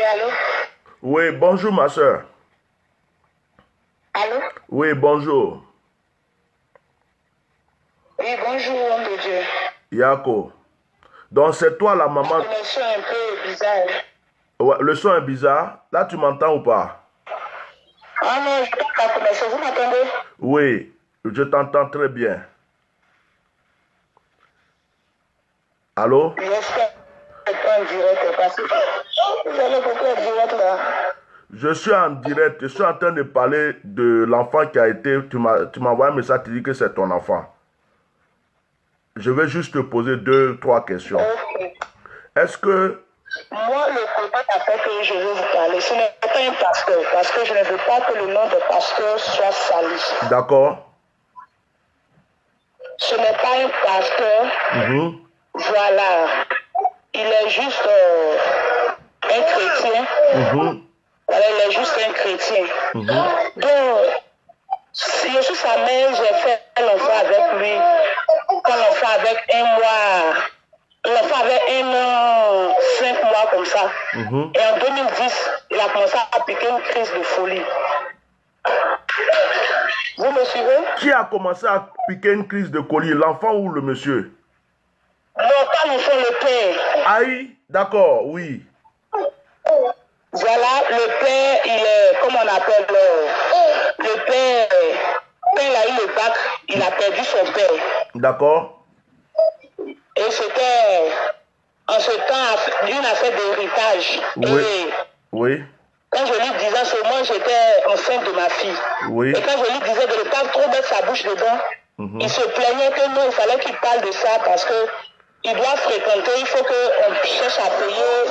Allô?
Oui, bonjour ma soeur.
Allô?
Oui, bonjour.
Oui, bonjour, homme de Dieu.
Yako. Donc c'est toi la maman.
Le son est un peu bizarre.
Ouais, le son est bizarre. Là, tu m'entends ou pas?
Ah non, je ne peux pas commencer. Vous m'entendez?
Oui, je t'entends très bien. Allô?
J'espère que tu es en direct parce que vous allez beaucoup en direct là.
Je suis en direct. Je suis en train de parler de l'enfant qui a été... Tu m'as envoyé un message, tu dis que c'est ton enfant. Je vais juste te poser 2-3 questions.
Ok.
Est-ce que...
Moi, le contact après que je veux vous parler, ce n'est pas un pasteur parce que je ne veux pas que le nom de pasteur soit sali.
D'accord?
Ce n'est pas un pasteur. Voilà. Il est juste un chrétien. Voilà, il est juste un chrétien. Donc, si je suis sa mère, j'ai fait l'enfant avec lui. Quand l'enfant avait 1 mois, l'enfant avait 1 an, 5 mois comme ça. Et en 2010, il a commencé à piquer une crise de folie. Vous me suivez?
Qui a commencé à piquer une crise de colis, l'enfant ou le monsieur?
Non, pas l'enfant, le père.
Aïe, d'accord, oui.
Voilà, le père, il est, comment on appelle, le père, quand il a eu le bac, il a perdu son père.
D'accord.
Et c'était en ce temps une affaire d'héritage.
Oui.
Et
Oui.
quand je lui disais seulement, j'étais enceinte de ma fille.
Oui.
Et quand je lui disais de ne pas trop mettre sa bouche dedans, il se plaignait que non, il fallait qu'il parle de ça parce que il doit fréquenter, il faut qu'on cherche à payer.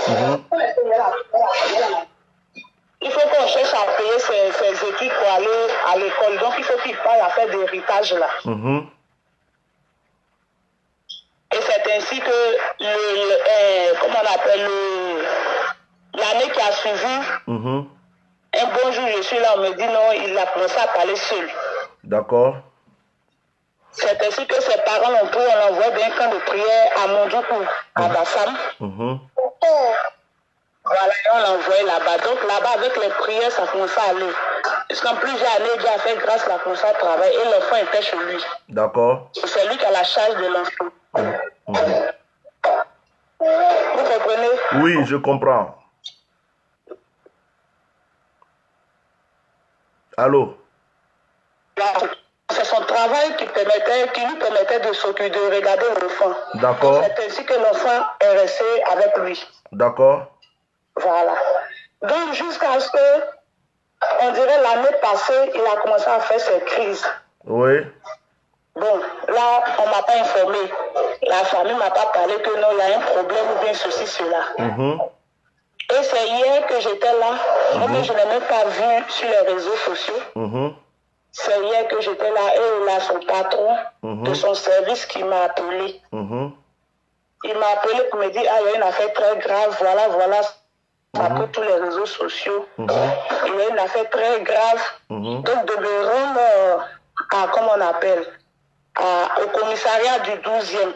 Il faut qu'on cherche à payer ses études pour aller à l'école. Donc il faut qu'il parle à faire d'héritage là. Et c'est ainsi que comment on appelle l'année qui a suivi, un bon jour je suis là, on me dit non, il a commencé à parler seul.
D'accord.
C'est ainsi que ses parents l'ont pris, on l'envoie d'un camp de prière à Mondoukou, à Bassam. Voilà, et on l'a envoyé là-bas. Donc là-bas, avec les prières, ça commençait à aller. Parce qu'en plusieurs années, Dieu a fait grâce, il a commencé à travailler et l'enfant était chez lui.
D'accord.
C'est lui qui a la charge de l'enfant. Vous comprenez?
Oui, je comprends. Allô?
C'est son travail qui lui permettait de s'occuper, de regarder l'enfant.
D'accord.
C'est ainsi que l'enfant est resté avec lui.
D'accord.
Voilà. Donc jusqu'à ce que, on dirait l'année passée, il a commencé à faire ses crises.
Oui.
Bon, là, on ne m'a pas informé. La famille ne m'a pas parlé que non, il y a un problème ou bien ceci, cela. Et c'est hier que j'étais là. Moi, je n'ai même pas vu sur les réseaux sociaux. C'est hier que j'étais là et là, son patron de son service qui m'a appelé. Il m'a appelé pour me dire, ah, il y a une affaire très grave, voilà. Ça peut tous les réseaux sociaux. Il y a une affaire très grave. Donc, de me rendre à, comment on appelle, au commissariat du 12e.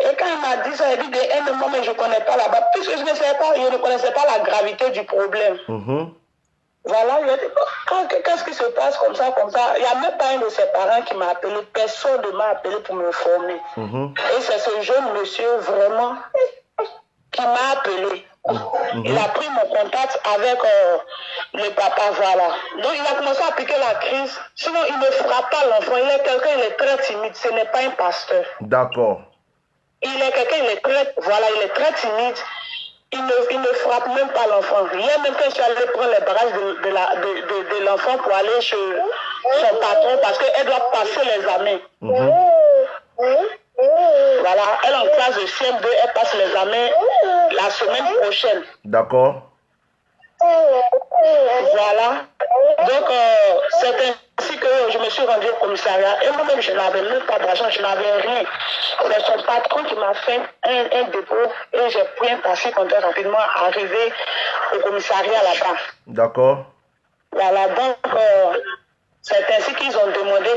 Et quand il m'a dit ça, il dit un moment, mais je ne connais pas là-bas. Puisque je ne connaissais pas la gravité du problème. Voilà, il a dit, qu'est-ce qui se passe comme ça? Il n'y a même pas un de ses parents qui m'a appelé. Personne ne m'a appelé pour me former. Et c'est ce jeune monsieur vraiment qui m'a appelé. Il a pris mon contact avec le papa, voilà. Donc il a commencé à appliquer la crise. Sinon, il ne frappe pas l'enfant. Il est quelqu'un, il est très timide. Ce n'est pas un pasteur.
D'accord.
Il est quelqu'un, il est très timide. Il ne frappe même pas l'enfant. Hier même quand je suis allé prendre les bagages de l'enfant pour aller chez son patron parce qu'elle doit passer l'examen. Voilà, elle est en classe de CM2, elle passe l'examen la semaine prochaine.
D'accord.
Voilà. Donc, c'est ainsi que je me suis rendu au commissariat. Et moi-même, je n'avais même pas d'argent, je n'avais rien. C'est son patron qui m'a fait un dépôt et j'ai pris un taxi quand est rapidement arrivé au commissariat là-bas.
D'accord.
Voilà, donc, c'est ainsi qu'ils ont demandé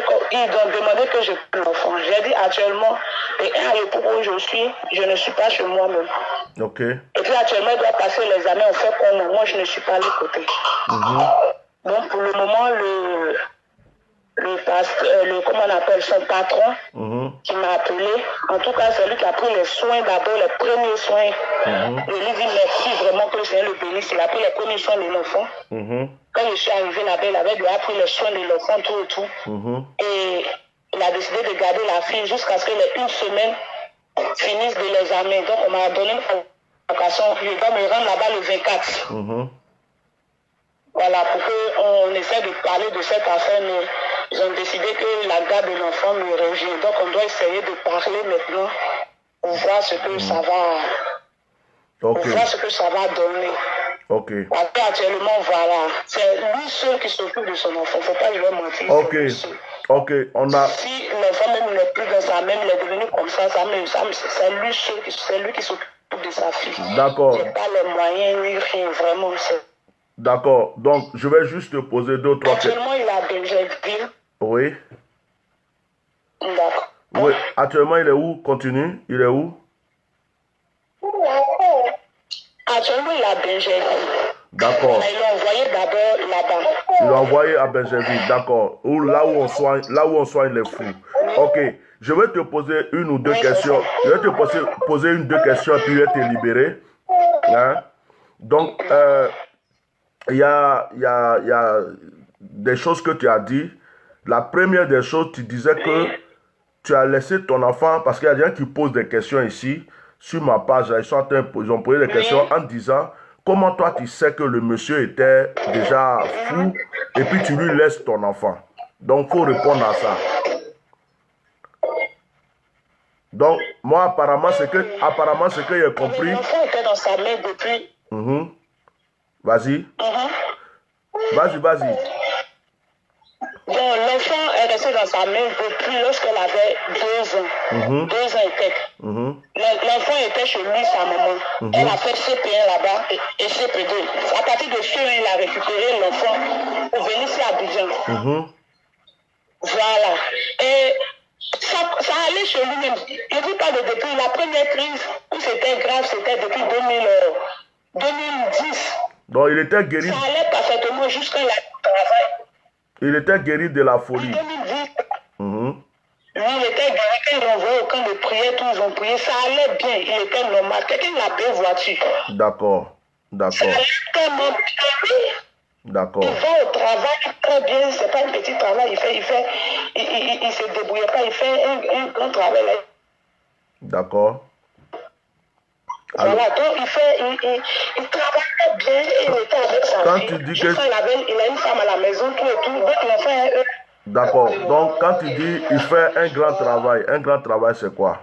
que je prenne l'enfant. J'ai dit actuellement, et à l'époque où je ne suis pas chez moi-même.
Ok.
Et puis actuellement, il doit passer l'examen, on fait comme moi, je ne suis pas à côté. Donc pour le moment, comment on appelle son patron, qui m'a appelé, en tout cas c'est lui qui a pris les soins d'abord, les premiers soins. Je lui dis merci vraiment que le Seigneur le bénisse, il a pris les premiers soins de l'enfant. Quand je suis arrivé là-bas, il avait déjà pris les soins de l'enfant, tout et tout. Et il a décidé de garder la fille jusqu'à ce qu'elle ait une semaine finisse de l'examen. Donc on m'a donné une convocation, je dois me rendre là-bas le 24. Voilà, pour qu'on essaie de parler de cette affaire, mais ils ont décidé que la garde de l'enfant me revient. Donc on doit essayer de parler maintenant pour voir ce que ça va, pour voir ce que ça va donner. Parce qu'actuellement, voilà, c'est lui seul qui s'occupe de son enfant. Faut pas lui mentir. Si l'enfant même n'est plus dans sa main, il est devenu comme ça, c'est lui seul qui s'occupe de sa fille.
D'accord.
J'ai pas les moyens ni rien, vraiment.
D'accord. Donc, je vais juste te poser 2 ou 3 questions.
Actuellement, il est à Benjerville.
Oui.
D'accord.
Oui. Actuellement, il est où? Continue. Il est où?
Actuellement, il est à Benjerville.
D'accord.
Il l'a envoyé d'abord là-bas.
Il l'a envoyé à Benjerville. D'accord. Là où on soigne les fous. Ok. Je vais te poser une ou deux questions. Je vais te poser une ou deux questions et puis je vais te libérer. Hein? Donc, il y a des choses que tu as dit. La première des choses, tu disais que tu as laissé ton enfant, parce qu'il y a des gens qui posent des questions ici, sur ma page, ils ont posé des questions en disant, comment toi tu sais que le monsieur était déjà fou, et puis tu lui laisses ton enfant. Donc, il faut répondre à ça. Donc, moi, apparemment, ce que j'ai compris...
L'enfant était dans sa main depuis...
Vas-y. Vas-y.
Bon, l'enfant est resté dans sa main depuis lorsqu'elle avait 2 ans. 2 ans et quelques. L'enfant était chez lui, sa maman. Elle a fait CP1 là-bas et CP2. À partir de CE1, il a récupéré l'enfant pour venir ici à Abidjan. Voilà. Et ça allait chez lui-même. Je ne dis pas de depuis la première crise où c'était grave, c'était depuis 2010.
Donc il était guéri.
Ça allait parfaitement jusqu'à la travail.
Il était guéri de la folie.
En 2010. Lui, il était guéri. Quand ils l'ont envoyé au camp de prière, tous ils ont prié. Ça allait bien. Il était normal. Quelqu'un l'a payé voiture.
D'accord.
Ça allait tellement bien.
D'accord.
Il va au travail très bien. C'est pas un petit travail. Il se débrouille pas. Il fait un grand travail.
D'accord.
Voilà, donc il travaillait bien et il était avec sa
quand
fille.
tu dis que...
Il a une femme à la maison, tout et tout. Donc l'enfant est...
D'accord. Donc quand tu dis il fait un grand travail c'est quoi?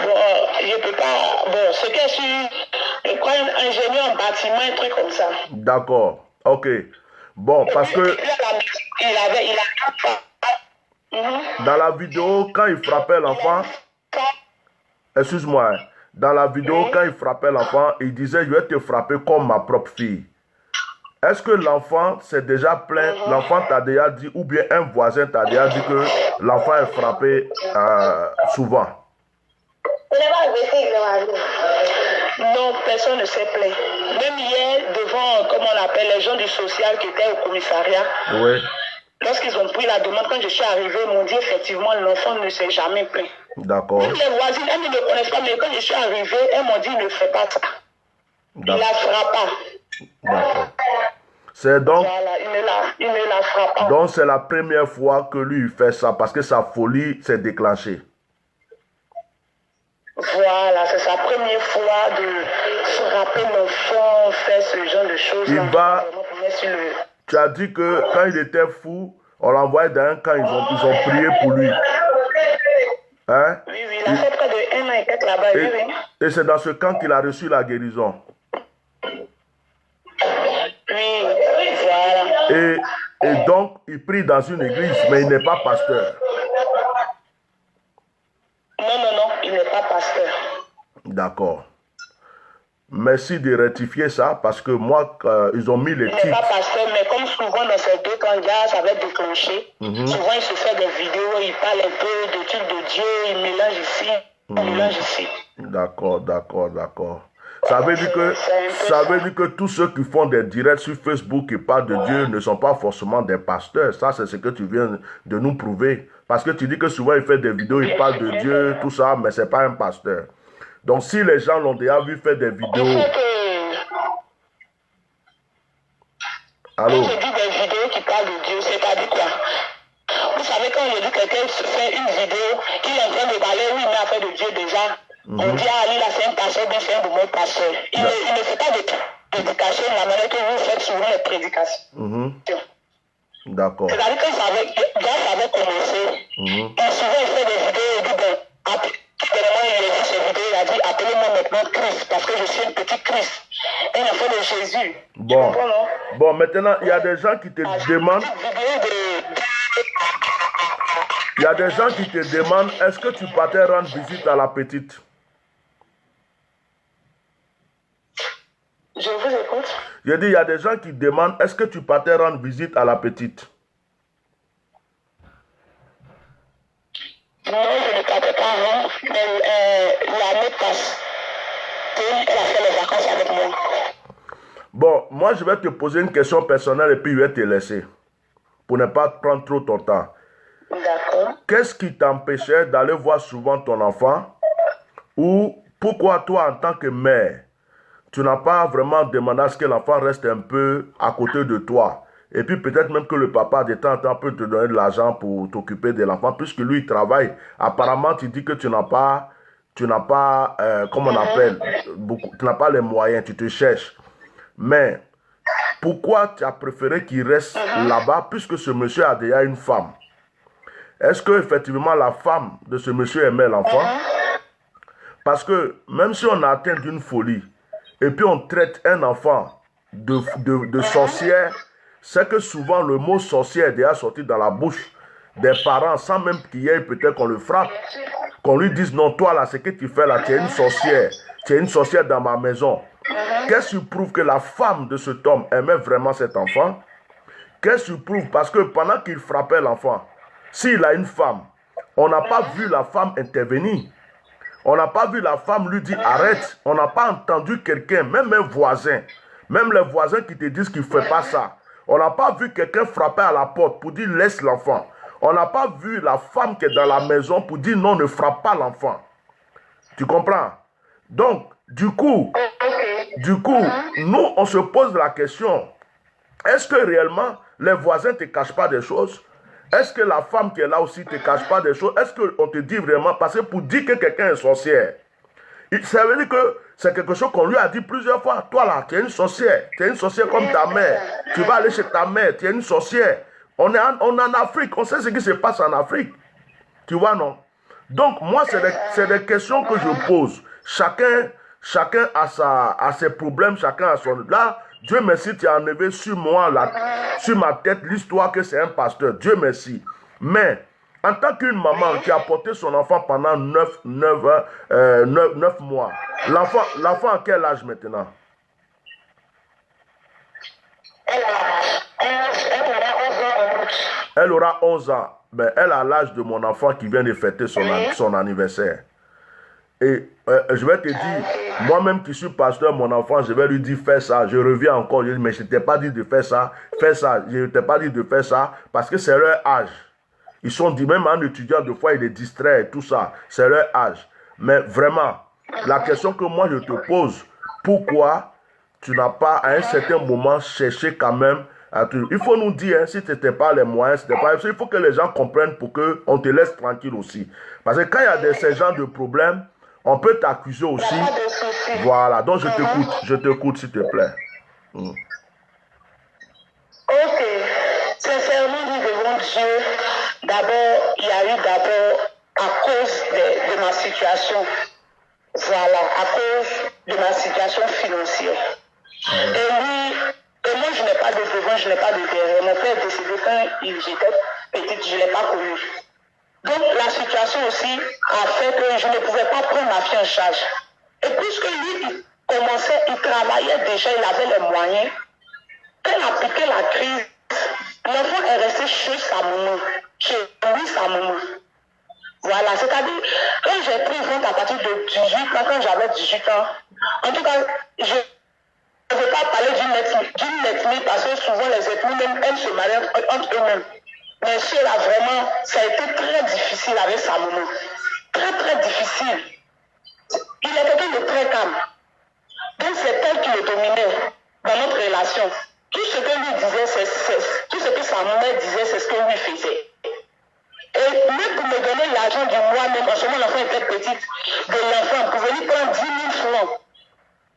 Bon, je peux pas... Bon, ce que je suis... Je crois un ingénieur en bâtiment, un truc comme ça.
D'accord. Ok. Bon, parce que... Dans la vidéo, quand il frappait l'enfant... Excuse-moi. Dans la vidéo, quand il frappait l'enfant, il disait, je vais te frapper comme ma propre fille. Est-ce que l'enfant s'est déjà plaint, l'enfant t'a déjà dit, ou bien un voisin t'a déjà dit que l'enfant est frappé souvent?
Non, personne ne s'est plaint. Même hier, devant, comme on appelle, les gens du social qui étaient au commissariat,
oui.
Lorsqu'ils ont pris la demande, quand je suis arrivée, ils m'ont dit effectivement, l'enfant ne s'est jamais plaint.
D'accord.
Les voisines, elles ne le connaissent pas, mais quand je suis arrivée, elles m'ont dit, ne fais pas ça. Il la frappe pas.
D'accord. C'est donc...
Voilà, il ne la frappe pas.
Donc c'est la première fois que lui fait ça, parce que sa folie s'est déclenchée.
Voilà, c'est sa première fois de frapper l'enfant, faire ce genre de choses.
Il va... Tu as dit que quand il était fou, on l'envoyait dans un camp, ils ont prié pour lui. Hein?
Oui, il a fait près de 1 an et quelques là-bas.
Et c'est dans ce camp qu'il a reçu la guérison.
Oui, voilà.
Et donc, il prie dans une église, mais il n'est pas pasteur.
Non, il n'est pas pasteur.
D'accord. Merci de rectifier ça, parce que moi, ils ont mis les titres.
Il n'est pas pasteur, mais comme souvent dans ces deux candidats, ça va être déclenché. Souvent, il se fait des vidéos, il parle un peu de trucs de Dieu, il mélange ici, il mélange ici.
D'accord. Ça veut dire que tous ceux qui font des directs sur Facebook et parlent de Dieu ne sont pas forcément des pasteurs. Ça, c'est ce que tu viens de nous prouver. Parce que tu dis que souvent, il fait des vidéos, il parle de Dieu, tout ça, mais ce n'est pas un pasteur. Donc, si les gens l'ont déjà vu faire des vidéos... Allô?
Quand je dis des vidéos qui parlent de Dieu, c'est-à-dire quoi? Vous savez, quand je dis quelqu'un fait une vidéo, il est en train de parler, oui, mais affaire de Dieu déjà. On dit, ah, lui, là, c'est un pasteur, bien c'est un bon pasteur. Il ne fait pas de prédication de la manière que vous faites souvent les prédications.
D'accord.
C'est-à-dire que ça avait commencé. Et souvent, il fait des vidéos, il dit, bon, il a vu ces vidéos, il a dit, appelez-moi maintenant Christ, parce que je suis un petit Christ, un enfant de Jésus.
Bon, maintenant, il y a des gens qui te demandent... Il y a des gens qui te demandent, est-ce que tu partais rendre visite à la petite?
Je vous écoute.
Je dis, il y a des gens qui demandent, est-ce que tu partais rendre visite à la petite?
Non, je ne partais pas avant, mais l'année passe. Elle a fait les vacances avec moi.
Bon, moi je vais te poser une question personnelle et puis je vais te laisser. Pour ne pas prendre trop ton temps.
D'accord.
Qu'est-ce qui t'empêchait d'aller voir souvent ton enfant? Ou pourquoi toi, en tant que mère, tu n'as pas vraiment demandé à ce que l'enfant reste un peu à côté de toi? Et puis peut-être même que le papa de temps en temps peut te donner de l'argent pour t'occuper de l'enfant, puisque lui il travaille. Apparemment, tu dis que tu n'as pas, comment on appelle, tu n'as pas les moyens, tu te cherches. Mais pourquoi tu as préféré qu'il reste là-bas, puisque ce monsieur a déjà une femme? Est-ce que effectivement la femme de ce monsieur aimait l'enfant? Parce que même si on a atteint d'une folie, et puis on traite un enfant de sorcière, c'est que souvent le mot sorcière est déjà sorti dans la bouche des parents, sans même qu'il y ait peut-être qu'on le frappe, qu'on lui dise non, toi là, ce que tu fais là, tu es une sorcière dans ma maison. Qu'est-ce qui prouve que la femme de cet homme aimait vraiment cet enfant? Qu'est-ce qui prouve? Parce que pendant qu'il frappait l'enfant, s'il a une femme, on n'a pas vu la femme intervenir. On n'a pas vu la femme lui dire arrête. On n'a pas entendu quelqu'un, même un voisin, même les voisins qui te disent qu'il ne fait pas ça. On n'a pas vu quelqu'un frapper à la porte pour dire laisse l'enfant. On n'a pas vu la femme qui est dans la maison pour dire non, ne frappe pas l'enfant. Tu comprends? Donc, du coup, nous, on se pose la question, est-ce que réellement les voisins ne te cachent pas des choses? est-ce que la femme qui est là aussi ne te cache pas des choses? Est-ce qu'on te dit vraiment? Parce que pour dire que quelqu'un est sorcière, ça veut dire que c'est quelque chose qu'on lui a dit plusieurs fois. Toi là, tu es une sorcière. Tu es une sorcière comme ta mère. Tu vas aller chez ta mère, tu es une sorcière. On est en Afrique, on sait ce qui se passe en Afrique. Tu vois, non? Donc, moi, c'est des questions que je pose. Chacun a ses problèmes, chacun a son... Là, Dieu merci, tu as enlevé sur moi, sur ma tête, l'histoire que c'est un pasteur. Dieu merci. Mais, en tant qu'une maman qui a porté son enfant pendant 9 mois, l'enfant à quel âge maintenant? Elle aura 11 ans. Ben, elle a l'âge de mon enfant qui vient de fêter son anniversaire. Et je vais te dire, moi-même qui suis pasteur, mon enfant, je vais lui dire fais ça. Je reviens encore, je dis, mais je ne t'ai pas dit de faire ça. Fais ça. Je ne t'ai pas dit de faire ça parce que c'est leur âge. Ils sont dit, même un étudiant, des fois, il est distrait et tout ça. C'est leur âge. Mais vraiment, la question que moi je te pose, pourquoi tu n'as pas à un certain moment cherché quand même à tout. Il faut nous dire, hein, si ce n'était pas les moyens, il faut que les gens comprennent pour qu'on te laisse tranquille aussi. Parce que quand il y a ces genres de problèmes, on peut t'accuser aussi. Voilà, donc je t'écoute s'il te plaît.
Ok, sincèrement, nous devons Dieu. D'abord, il y a eu à cause de ma situation. Voilà, à cause de ma situation financière. Et moi, je n'ai pas de devant, je n'ai pas de derrière. Mon père est décédé quand j'étais petite, je ne l'ai pas connu. Donc, la situation aussi a fait que je ne pouvais pas prendre ma fille en charge. Et puisque lui, il travaillait déjà, il avait les moyens. Quand il a piqué la crise, l'enfant est resté chez sa maman, chez lui, sa maman. Voilà, c'est-à-dire, quand j'ai pris vente à partir de 18 ans, quand j'avais 18 ans, en tout cas, je ne veux pas parler d'une ethnie parce que souvent les ethnies même elles se marient entre eux-mêmes. Mais cela vraiment, ça a été très difficile avec sa maman. Très très difficile. Il est quelqu'un de très calme. Donc c'est elle qui le dominait dans notre relation. Tout ce que lui disait, tout ce que sa mère disait, c'est ce que lui faisait. Et même pour me donner l'argent du mois, même en ce moment l'enfant était petite, de l'enfant, pour venir prendre 10 000 francs.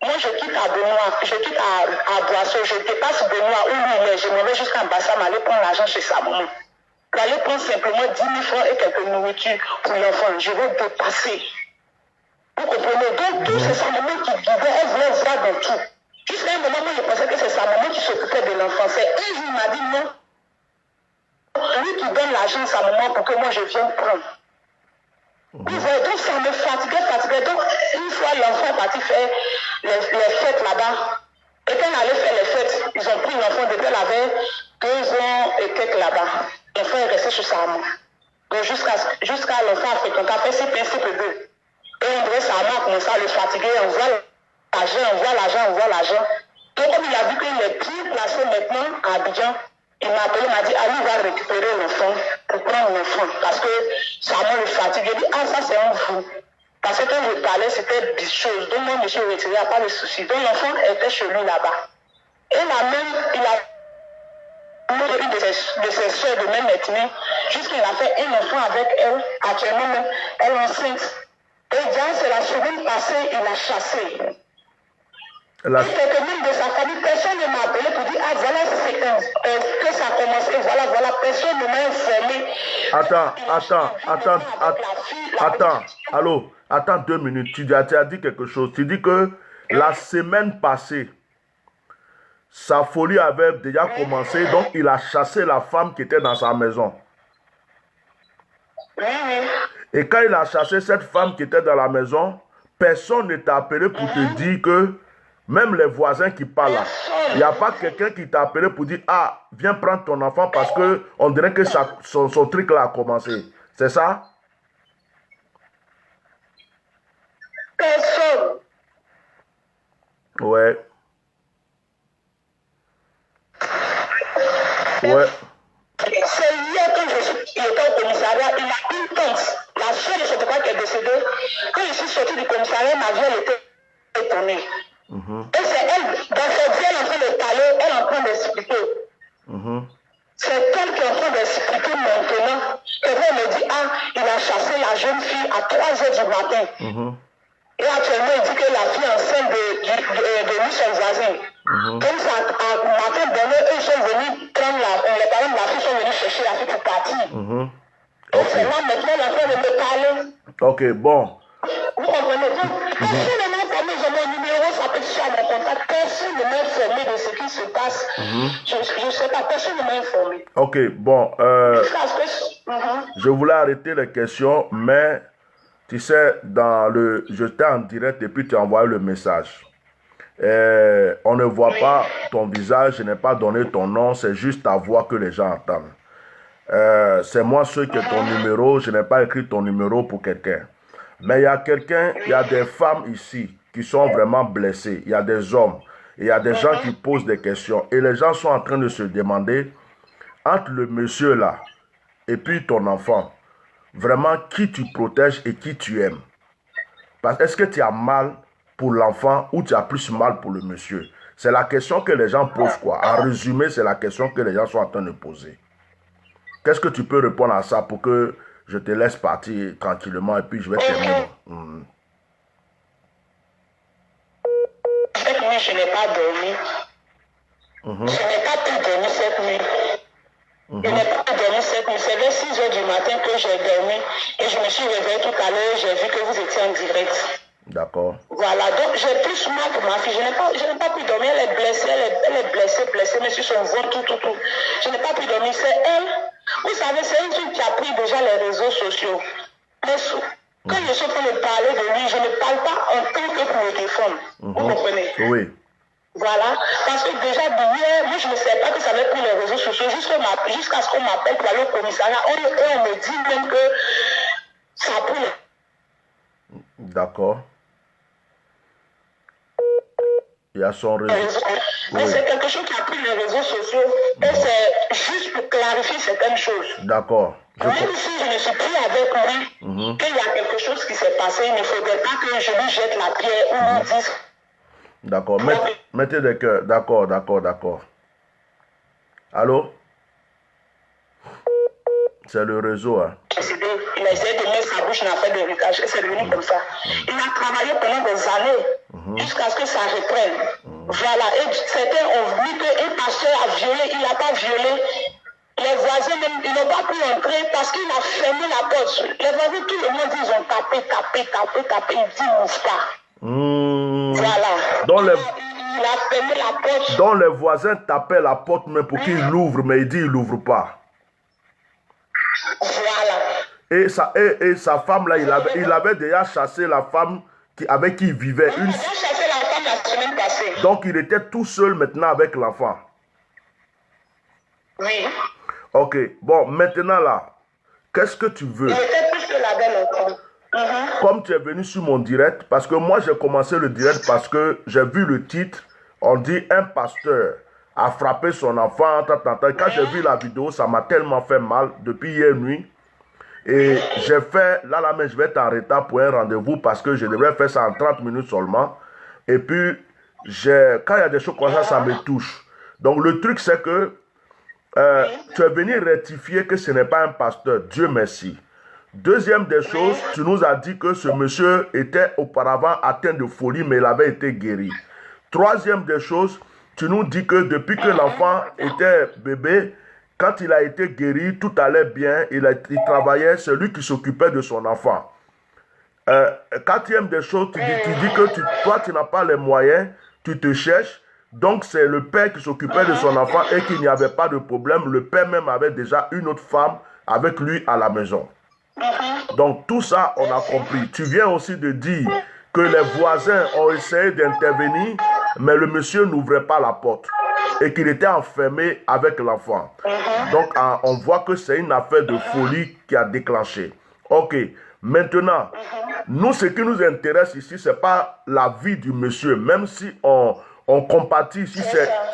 Moi, je quitte à Benoît, je quitte à Boisseau, je dépasse Benoît où lui il est, je m'en vais jusqu'à Bassam aller prendre l'argent chez sa maman. Pour aller prendre simplement 10 000 francs et quelques nourritures pour l'enfant. Je vais dépasser. Vous comprenez? Donc, tout c'est sa maman qui guidait, elle voulait voir dans tout. Jusqu'à un moment, je pensais que c'est sa maman qui s'occupait de l'enfant. C'est un jour, il m'a dit non. Lui qui donne l'argent à sa maman pour que moi je vienne prendre. Donc ça me fatiguait. Donc une fois l'enfant est parti faire les fêtes là-bas. Et quand il allait faire les fêtes, ils ont pris l'enfant depuis elle avait 2 ans et quelques là-bas. L'enfant est resté chez sa maman. Donc jusqu'à l'enfant a fréquenté, a fait ses principes d'eux. Et on dirait sa maman a commencé à le fatiguer, on voit l'argent. Donc comme il a vu qu'il est plus placé maintenant à Abidjan, il m'a appelé, il m'a dit, allez, va récupérer l'enfant pour prendre l'enfant. Parce que ça m'a le fatigué. Il dit, ah, ça c'est un fou. Parce que quand je parlais, c'était des choses. Donc moi, je me suis retiré, il n'y a pas de souci. Donc l'enfant était chez lui là-bas. Et la même, il a une de ses soeurs de même ethnie, jusqu'il a fait un enfant avec elle, actuellement même, elle est enceinte. Et déjà, c'est la semaine passée, il a chassé. Et quelques membres de sa famille, personne ne m'a appelé pour dire, ah voilà, que ça a commencé, voilà, personne ne m'a informé.
Attends 2 minutes, tu as dit quelque chose, tu dis que la semaine passée, sa folie avait déjà commencé, donc il a chassé la femme qui était dans sa maison.
Oui.
Et quand il a chassé cette femme qui était dans la maison, personne ne t'a appelé pour te dire que même les voisins qui parlent là, il n'y a pas quelqu'un qui t'a appelé pour dire, ah, viens prendre ton enfant parce qu'on dirait que son truc là a commencé. C'est ça?
Personne.
Ouais.
C'est hier quand il était au commissariat, il a une tante, la soeur de cette femme qui est décédée. Quand je suis sortie du commissariat, ma vie elle était étonnée. Et c'est elle, dans cette vie, elle est en train de parler, elle est en train d'expliquer. C'est elle qui est en train d'expliquer maintenant. Quelqu'un me dit, ah, il a chassé la jeune fille à 3h du matin. Et actuellement, il dit que la fille est enceinte de lui, son voisin. Comme ça, à matin donné, eux sont venus prendre les parents de la fille sont venus chercher la fille pour partir. Donc c'est là maintenant la fille de me parler.
Ok, bon.
Vous comprenez? Personne ne m'a informé de mon numéro, ça peut être à mon contact. Personne ne m'a informé de ce qui se passe. Je ne sais pas, personne ne m'a informé.
Ok, bon. Je voulais arrêter les questions, mais tu sais, j'étais en direct et puis tu as envoyé le message. On ne voit pas ton visage, je n'ai pas donné ton nom, c'est juste ta voix que les gens entendent. C'est moi ceux qui ont ton numéro, je n'ai pas écrit ton numéro pour quelqu'un. Mais il y a il y a des femmes ici qui sont vraiment blessées, il y a des hommes, il y a des gens qui posent des questions. Et les gens sont en train de se demander, entre le monsieur là et puis ton enfant, vraiment qui tu protèges et qui tu aimes. Est-ce que tu as mal pour l'enfant ou tu as plus mal pour le monsieur? C'est la question que les gens posent, quoi. En résumé, c'est la question que les gens sont en train de poser. Qu'est-ce que tu peux répondre à ça pour que je te laisse partir tranquillement et puis je vais terminer?
Cette nuit, je n'ai pas dormi. Je n'ai pas pu dormir cette nuit. Je n'ai pas pu dormir cette nuit. C'est vers 6h du matin que j'ai dormi et je me suis réveillée tout à l'heure. J'ai vu que vous étiez en direct.
D'accord.
Voilà, donc j'ai plus mal pour ma fille. Je n'ai pas pu dormir. Elle est blessée, elle est blessée, mais sur son ventre, tout. Je n'ai pas pu dormir. C'est elle. Vous savez, c'est une fille qui a pris déjà les réseaux sociaux. Mais quand je suis en train de parler de lui, je ne parle pas en tant que pour le téléphone. Vous comprenez?
Oui.
Voilà, parce que déjà d'hier, moi je ne savais pas que ça avait pris les réseaux sociaux jusqu'à ce qu'on m'appelle pour aller au commissariat. On me dit même que ça a pris.
D'accord. Il y a son réseau.
Mais c'est quelque chose qui a pris les réseaux sociaux. Et c'est juste pour clarifier certaines choses.
D'accord.
Même si je ne suis plus avec lui, qu'il y a quelque chose qui s'est passé, il ne faudrait pas que je lui jette la pierre ou lui dise.
D'accord. Mettez des cœurs. D'accord. Allô? C'est le réseau, hein.
Il a essayé de mettre sa bouche dans la fête de l'héritage et c'est devenu comme ça. Il a travaillé pendant des années jusqu'à ce que ça reprenne. Voilà. Et certains ont vu qu'un pasteur a violé, il n'a pas violé. Les voisins, même, ils n'ont pas pu entrer parce qu'il a fermé la porte. Les voisins, tout le monde, ils ont tapé. Ils disent, n'ouvre pas. Voilà. Il a fermé la porte.
Donc les voisins tapaient la porte mais pour qu'il l'ouvre, mais il dit il n'ouvre pas.
Voilà.
Et sa femme là, il avait déjà chassé la femme avec qui il vivait.
Il a chassé la femme la semaine passée.
Donc il était tout seul maintenant avec l'enfant.
Oui.
Ok, bon, maintenant là, qu'est-ce que tu veux?
Il était plus que la belle encore.
Comme tu es venu sur mon direct, parce que moi j'ai commencé le direct parce que j'ai vu le titre, on dit un pasteur a frappé son enfant, Quand j'ai vu la vidéo, ça m'a tellement fait mal depuis hier nuit. Et j'ai fait, là, mais je vais être en retard pour un rendez-vous parce que je devrais faire ça en 30 minutes seulement. Et puis, quand il y a des choses comme ça me touche. Donc le truc c'est que tu es venu rectifier que ce n'est pas un pasteur, Dieu merci. Deuxième des choses, tu nous as dit que ce monsieur était auparavant atteint de folie, mais il avait été guéri. Troisième des choses, tu nous dis que depuis que l'enfant était bébé, quand il a été guéri, tout allait bien, il travaillait, c'est lui qui s'occupait de son enfant. Quatrième des choses, tu dis que toi, tu n'as pas les moyens, tu te cherches, donc c'est le père qui s'occupait de son enfant et qu'il n'y avait pas de problème. Le père même avait déjà une autre femme avec lui à la maison. Donc tout ça, on a compris. Tu viens aussi de dire que les voisins ont essayé d'intervenir, mais le monsieur n'ouvrait pas la porte et qu'il était enfermé avec l'enfant. Donc on voit que c'est une affaire de folie qui a déclenché. Ok, maintenant, nous, ce qui nous intéresse ici, ce n'est pas la vie du monsieur, même si on compatit,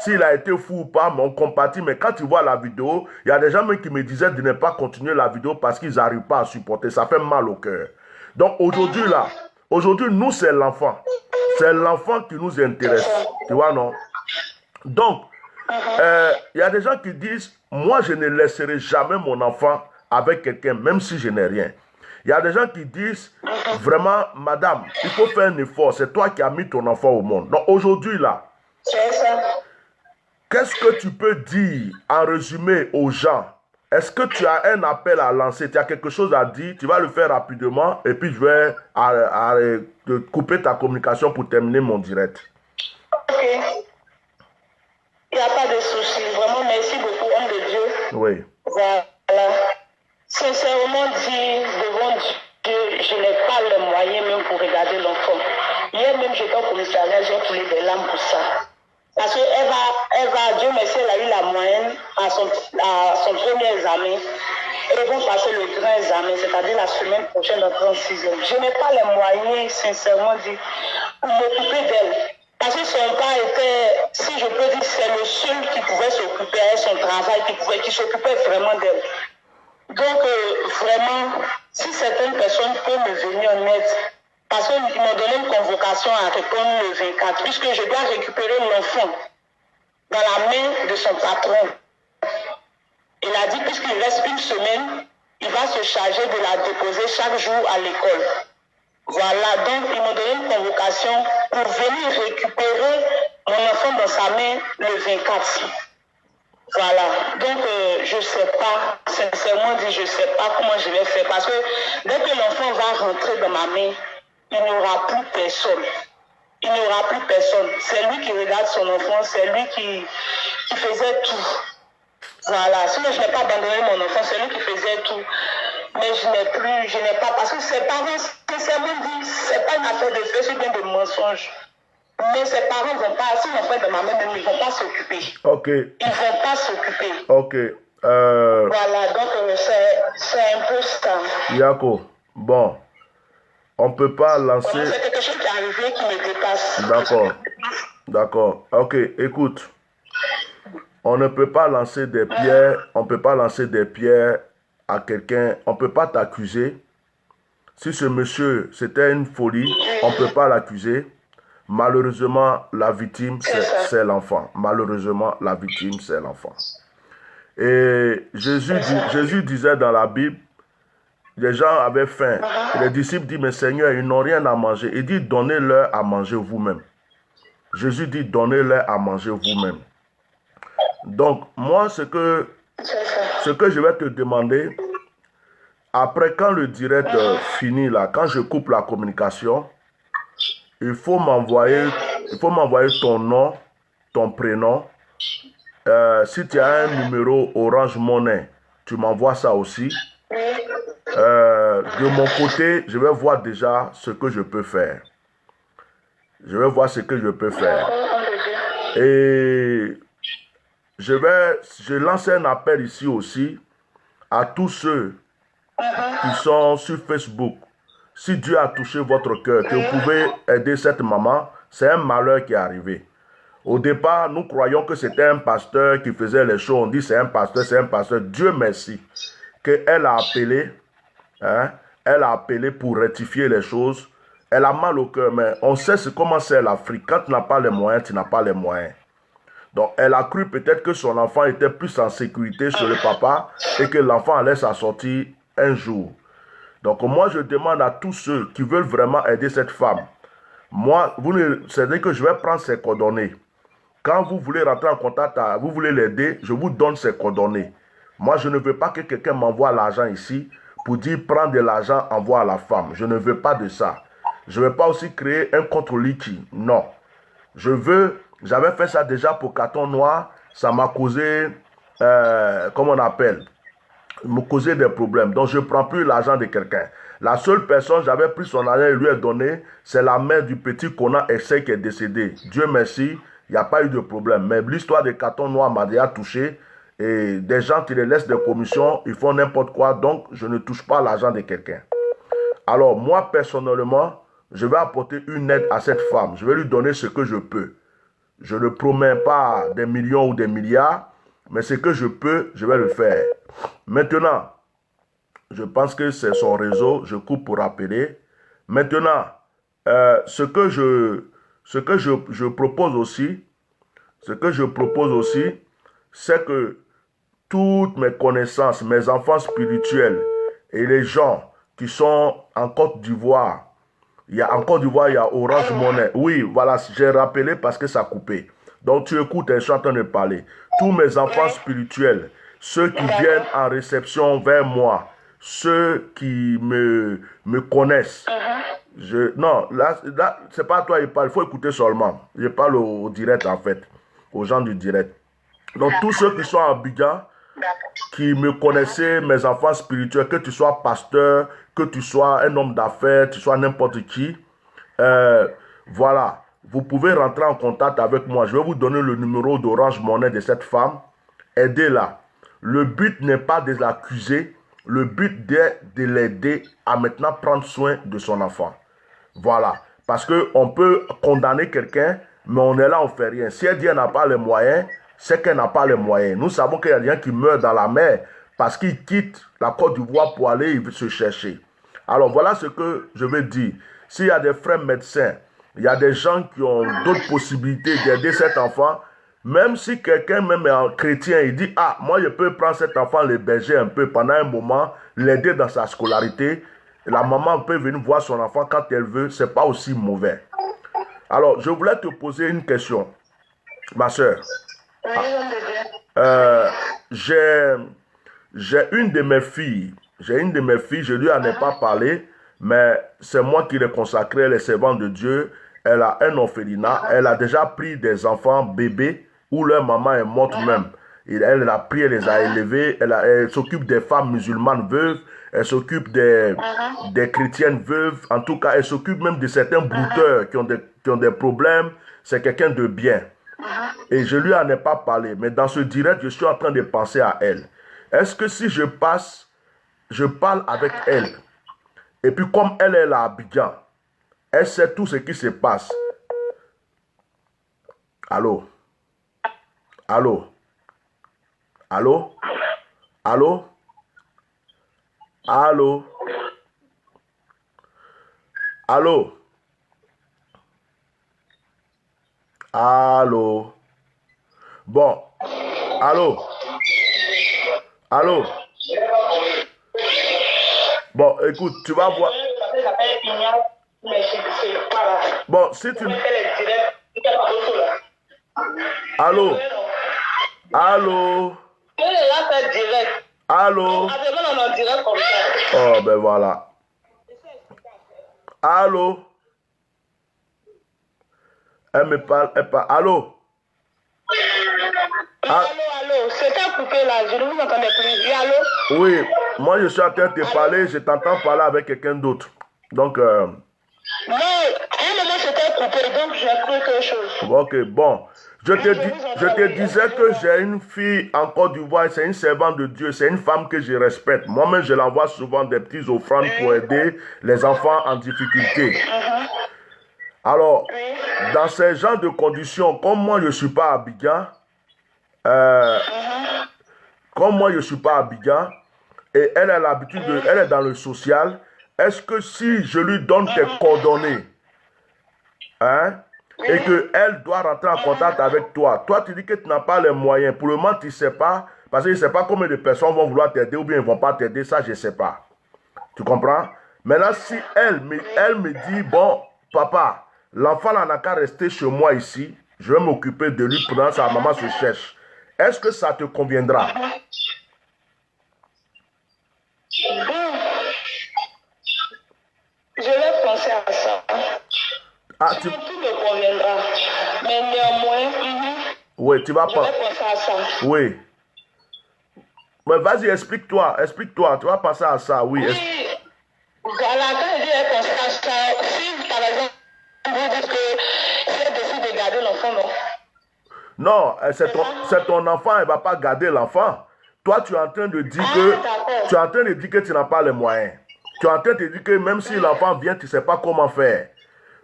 s'il a été fou ou pas, mais on compatit. Mais quand tu vois la vidéo, il y a des gens qui me disaient de ne pas continuer la vidéo parce qu'ils n'arrivent pas à supporter. Ça fait mal au cœur. Donc aujourd'hui, nous, c'est l'enfant. C'est l'enfant qui nous intéresse. Tu vois, non? Donc, Il y a des gens qui disent, moi je ne laisserai jamais mon enfant avec quelqu'un, même si je n'ai rien. Il y a des gens qui disent, vraiment, madame, il faut faire un effort, c'est toi qui as mis ton enfant au monde. Donc aujourd'hui là, qu'est-ce que tu peux dire en résumé aux gens? Est-ce que tu as un appel à lancer? Tu as quelque chose à dire? Tu vas le faire rapidement et puis je vais te couper ta communication pour terminer mon direct.
Ok. Il n'y a pas de souci. Vraiment, merci beaucoup, homme de Dieu.
Oui.
Voilà. Sincèrement dit, devant Dieu, je n'ai pas les moyens même pour regarder l'enfant. Hier même, j'étais au commissariat, j'ai coulé des larmes pour ça. Parce qu'elle va, Dieu merci, elle a eu la moyenne à son premier examen. Elles vont passer le grand examen, c'est-à-dire la semaine prochaine, d'entrer en 6e. Je n'ai pas les moyens, sincèrement dit, pour m'occuper d'elle. Parce que son père était, si je peux dire, c'est le seul qui pouvait s'occuper de son travail, qui s'occupait vraiment d'elle. Donc, vraiment, si certaines personnes peuvent me venir en aide, parce qu'ils m'ont donné une convocation à répondre le 24, puisque je dois récupérer l'enfant dans la main de son patron. Il a dit, puisqu'il reste une semaine, il va se charger de la déposer chaque jour à l'école. Voilà, donc ils m'ont donné une convocation pour venir récupérer mon enfant dans sa main le 24. Voilà, donc je ne sais pas, sincèrement dit, je ne sais pas comment je vais faire. Parce que dès que l'enfant va rentrer dans ma main, il n'y aura plus personne. Il n'y aura plus personne. C'est lui qui regarde son enfant, c'est lui qui faisait tout. Voilà, sinon je n'ai pas abandonné mon enfant, c'est lui qui faisait tout. Mais je n'ai pas, parce que ses parents, sincèrement dit, c'est pas une affaire de fait, c'est bien de mensonges. Mais ses parents ne vont pas, si l'enfant est de ma main, ils ne vont pas s'occuper.
Ok.
Ils ne vont pas s'occuper.
Ok.
Voilà, donc c'est un peu ça.
Yako, bon, on ne peut pas lancer...
Voilà, c'est quelque chose qui est arrivé qui me dépasse.
D'accord, d'accord. Ok, écoute, on ne peut pas lancer des pierres, on ne peut pas lancer des pierres à quelqu'un, on ne peut pas t'accuser. Si ce monsieur, c'était une folie, on ne peut pas l'accuser. Malheureusement, la victime, c'est l'enfant. Malheureusement, la victime, c'est l'enfant. Et Jésus disait dans la Bible, les gens avaient faim. Et les disciples disent, mais Seigneur, ils n'ont rien à manger. Il dit, donnez-leur à manger vous-même. Jésus dit, donnez-leur à manger vous-même. Donc, moi, ce que je vais te demander, après quand le direct finit, là, quand je coupe la communication, il faut m'envoyer ton nom, ton prénom. Si tu as un numéro Orange Money, tu m'envoies ça aussi. De mon côté, je vais voir déjà ce que je peux faire. Je vais voir ce que je peux faire. Et je lance un appel ici aussi à tous ceux qui sont sur Facebook. Si Dieu a touché votre cœur, que vous pouvez aider cette maman, c'est un malheur qui est arrivé. Au départ, nous croyons que c'était un pasteur qui faisait les choses. On dit c'est un pasteur, c'est un pasteur. Dieu merci qu'elle a appelé. Elle a appelé pour rectifier les choses. Elle a mal au cœur, mais on sait comment c'est l'Afrique. Quand tu n'as pas les moyens, tu n'as pas les moyens. Donc, elle a cru peut-être que son enfant était plus en sécurité sur le papa et que l'enfant allait s'en sortir un jour. Donc, moi, je demande à tous ceux qui veulent vraiment aider cette femme. Moi, c'est-à-dire que je vais prendre ses coordonnées. Quand vous voulez rentrer en contact, vous voulez l'aider, je vous donne ses coordonnées. Moi, je ne veux pas que quelqu'un m'envoie l'argent ici pour dire prends de l'argent, envoie à la femme. Je ne veux pas de ça. Je ne veux pas aussi créer un contre liquide. Non. J'avais fait ça déjà pour Carton Noir. Ça m'a causé, comment on appelle, me causé des problèmes. Donc, je ne prends plus l'argent de quelqu'un. La seule personne, j'avais pris son argent et lui ai donné, c'est la mère du petit Conan Essay qui est décédé. Dieu merci, il n'y a pas eu de problème. Mais l'histoire de Carton Noir m'a déjà touché. Et des gens qui les laissent des commissions, ils font n'importe quoi. Donc, je ne touche pas l'argent de quelqu'un. Alors, moi, personnellement, je vais apporter une aide à cette femme. Je vais lui donner ce que je peux. Je ne promets pas des millions ou des milliards, mais ce que je peux, je vais le faire. Maintenant, je pense que c'est son réseau. Je coupe pour appeler. Maintenant, ce que je propose aussi, ce que je propose aussi, c'est que toutes mes connaissances, mes enfants spirituels et les gens qui sont en Côte d'Ivoire, en Côte d'Ivoire, il y a Orange Money. Oui, voilà, j'ai rappelé parce que ça a coupé. Donc tu écoutes, je suis en train de parler. Tous mes enfants spirituels, ceux qui viennent en réception vers moi, ceux qui me connaissent. Non, là c'est pas à toi, il parle, il faut écouter seulement. Je parle au direct en fait, aux gens du direct. Donc tous ceux qui sont à Abidjan, qui me connaissaient, mes enfants spirituels, que tu sois pasteur, que tu sois un homme d'affaires, tu sois n'importe qui, voilà, vous pouvez rentrer en contact avec moi. Je vais vous donner le numéro d'Orange Money de cette femme. Aidez-la. Le but n'est pas de l'accuser, le but est de l'aider à maintenant prendre soin de son enfant. Voilà, parce qu'on peut condamner quelqu'un, mais on est là, on ne fait rien. Si elle dit qu'elle n'a pas les moyens, c'est qu'elle n'a pas les moyens. Nous savons qu'il y a des gens qui meurent dans la mer parce qu'ils quittent la Côte d'Ivoire pour aller se chercher. Alors voilà ce que je veux dire. S'il y a des frères médecins, il y a des gens qui ont d'autres possibilités d'aider cet enfant, même si quelqu'un même est un chrétien, il dit, ah, moi je peux prendre cet enfant, l'héberger un peu pendant un moment, l'aider dans sa scolarité. La maman peut venir voir son enfant quand elle veut, ce n'est pas aussi mauvais. Alors, je voulais te poser une question, ma soeur. J'ai une de mes filles, je lui en ai pas parlé, mais c'est moi qui l'ai consacré, elle est servante de Dieu. Elle a un orphelinat, elle a déjà pris des enfants bébés où leur maman est morte même. Elle a pris, elle les a élevés, elle s'occupe des femmes musulmanes veuves, elle s'occupe des chrétiennes veuves, en tout cas elle s'occupe même de certains brouteurs qui ont des problèmes. C'est quelqu'un de bien. Et je lui en ai pas parlé, mais dans ce direct, je suis en train de penser à elle. Est-ce que si je parle avec elle, et puis comme elle est là à Abidjan, elle sait tout ce qui se passe. Allô? Allô? Allô? Allô? Allô? Allô? Allô? Bon. Allô? Allô? Bon, écoute, tu vas voir. Bon, si tu... Allô? Allô? Allô? Oh, ben voilà. Allô? Elle me parle, elle parle. Allô?
Allô, c'était coupé là, je ne vous entendais plus. Allô?
Oui, moi je suis en train de te parler, je t'entends parler avec quelqu'un d'autre. Donc,
non, à un moment c'était coupé, donc j'ai cru quelque chose.
Ok, bon. Je te disais que j'ai une fille en Côte d'Ivoire, c'est une servante de Dieu, c'est une femme que je respecte. Moi-même, je l'envoie souvent des petits offrandes pour aider les enfants en difficulté. Alors, dans ces genres de conditions, comme moi je ne suis pas à Abidjan, et elle a l'habitude elle est dans le social, est-ce que si je lui donne tes coordonnées, hein, et qu'elle doit rentrer en contact avec toi, toi tu dis que tu n'as pas les moyens, pour le moment tu ne sais pas, parce que je ne sais pas combien de personnes vont vouloir t'aider ou bien ils ne vont pas t'aider, ça je ne sais pas. Tu comprends? Maintenant si elle me dit, bon papa, l'enfant n'a qu'à rester chez moi ici, je vais m'occuper de lui pendant que sa maman se cherche. Est-ce que ça te conviendra?
Je vais penser à ça.
Ah,
tout me conviendra. Mais néanmoins,
oui, tu vas
je vais penser à ça.
Oui. Mais vas-y, explique-toi, tu vas penser à ça, oui.
Voilà, quand je vais penser à ça, si par exemple, vous dites que j'ai décidé de garder l'enfant, non?
Non, c'est ton enfant, elle ne va pas garder l'enfant. Toi, tu es en train de dire que tu n'as pas les moyens. Tu es en train de dire que même si l'enfant vient, tu ne sais pas comment faire.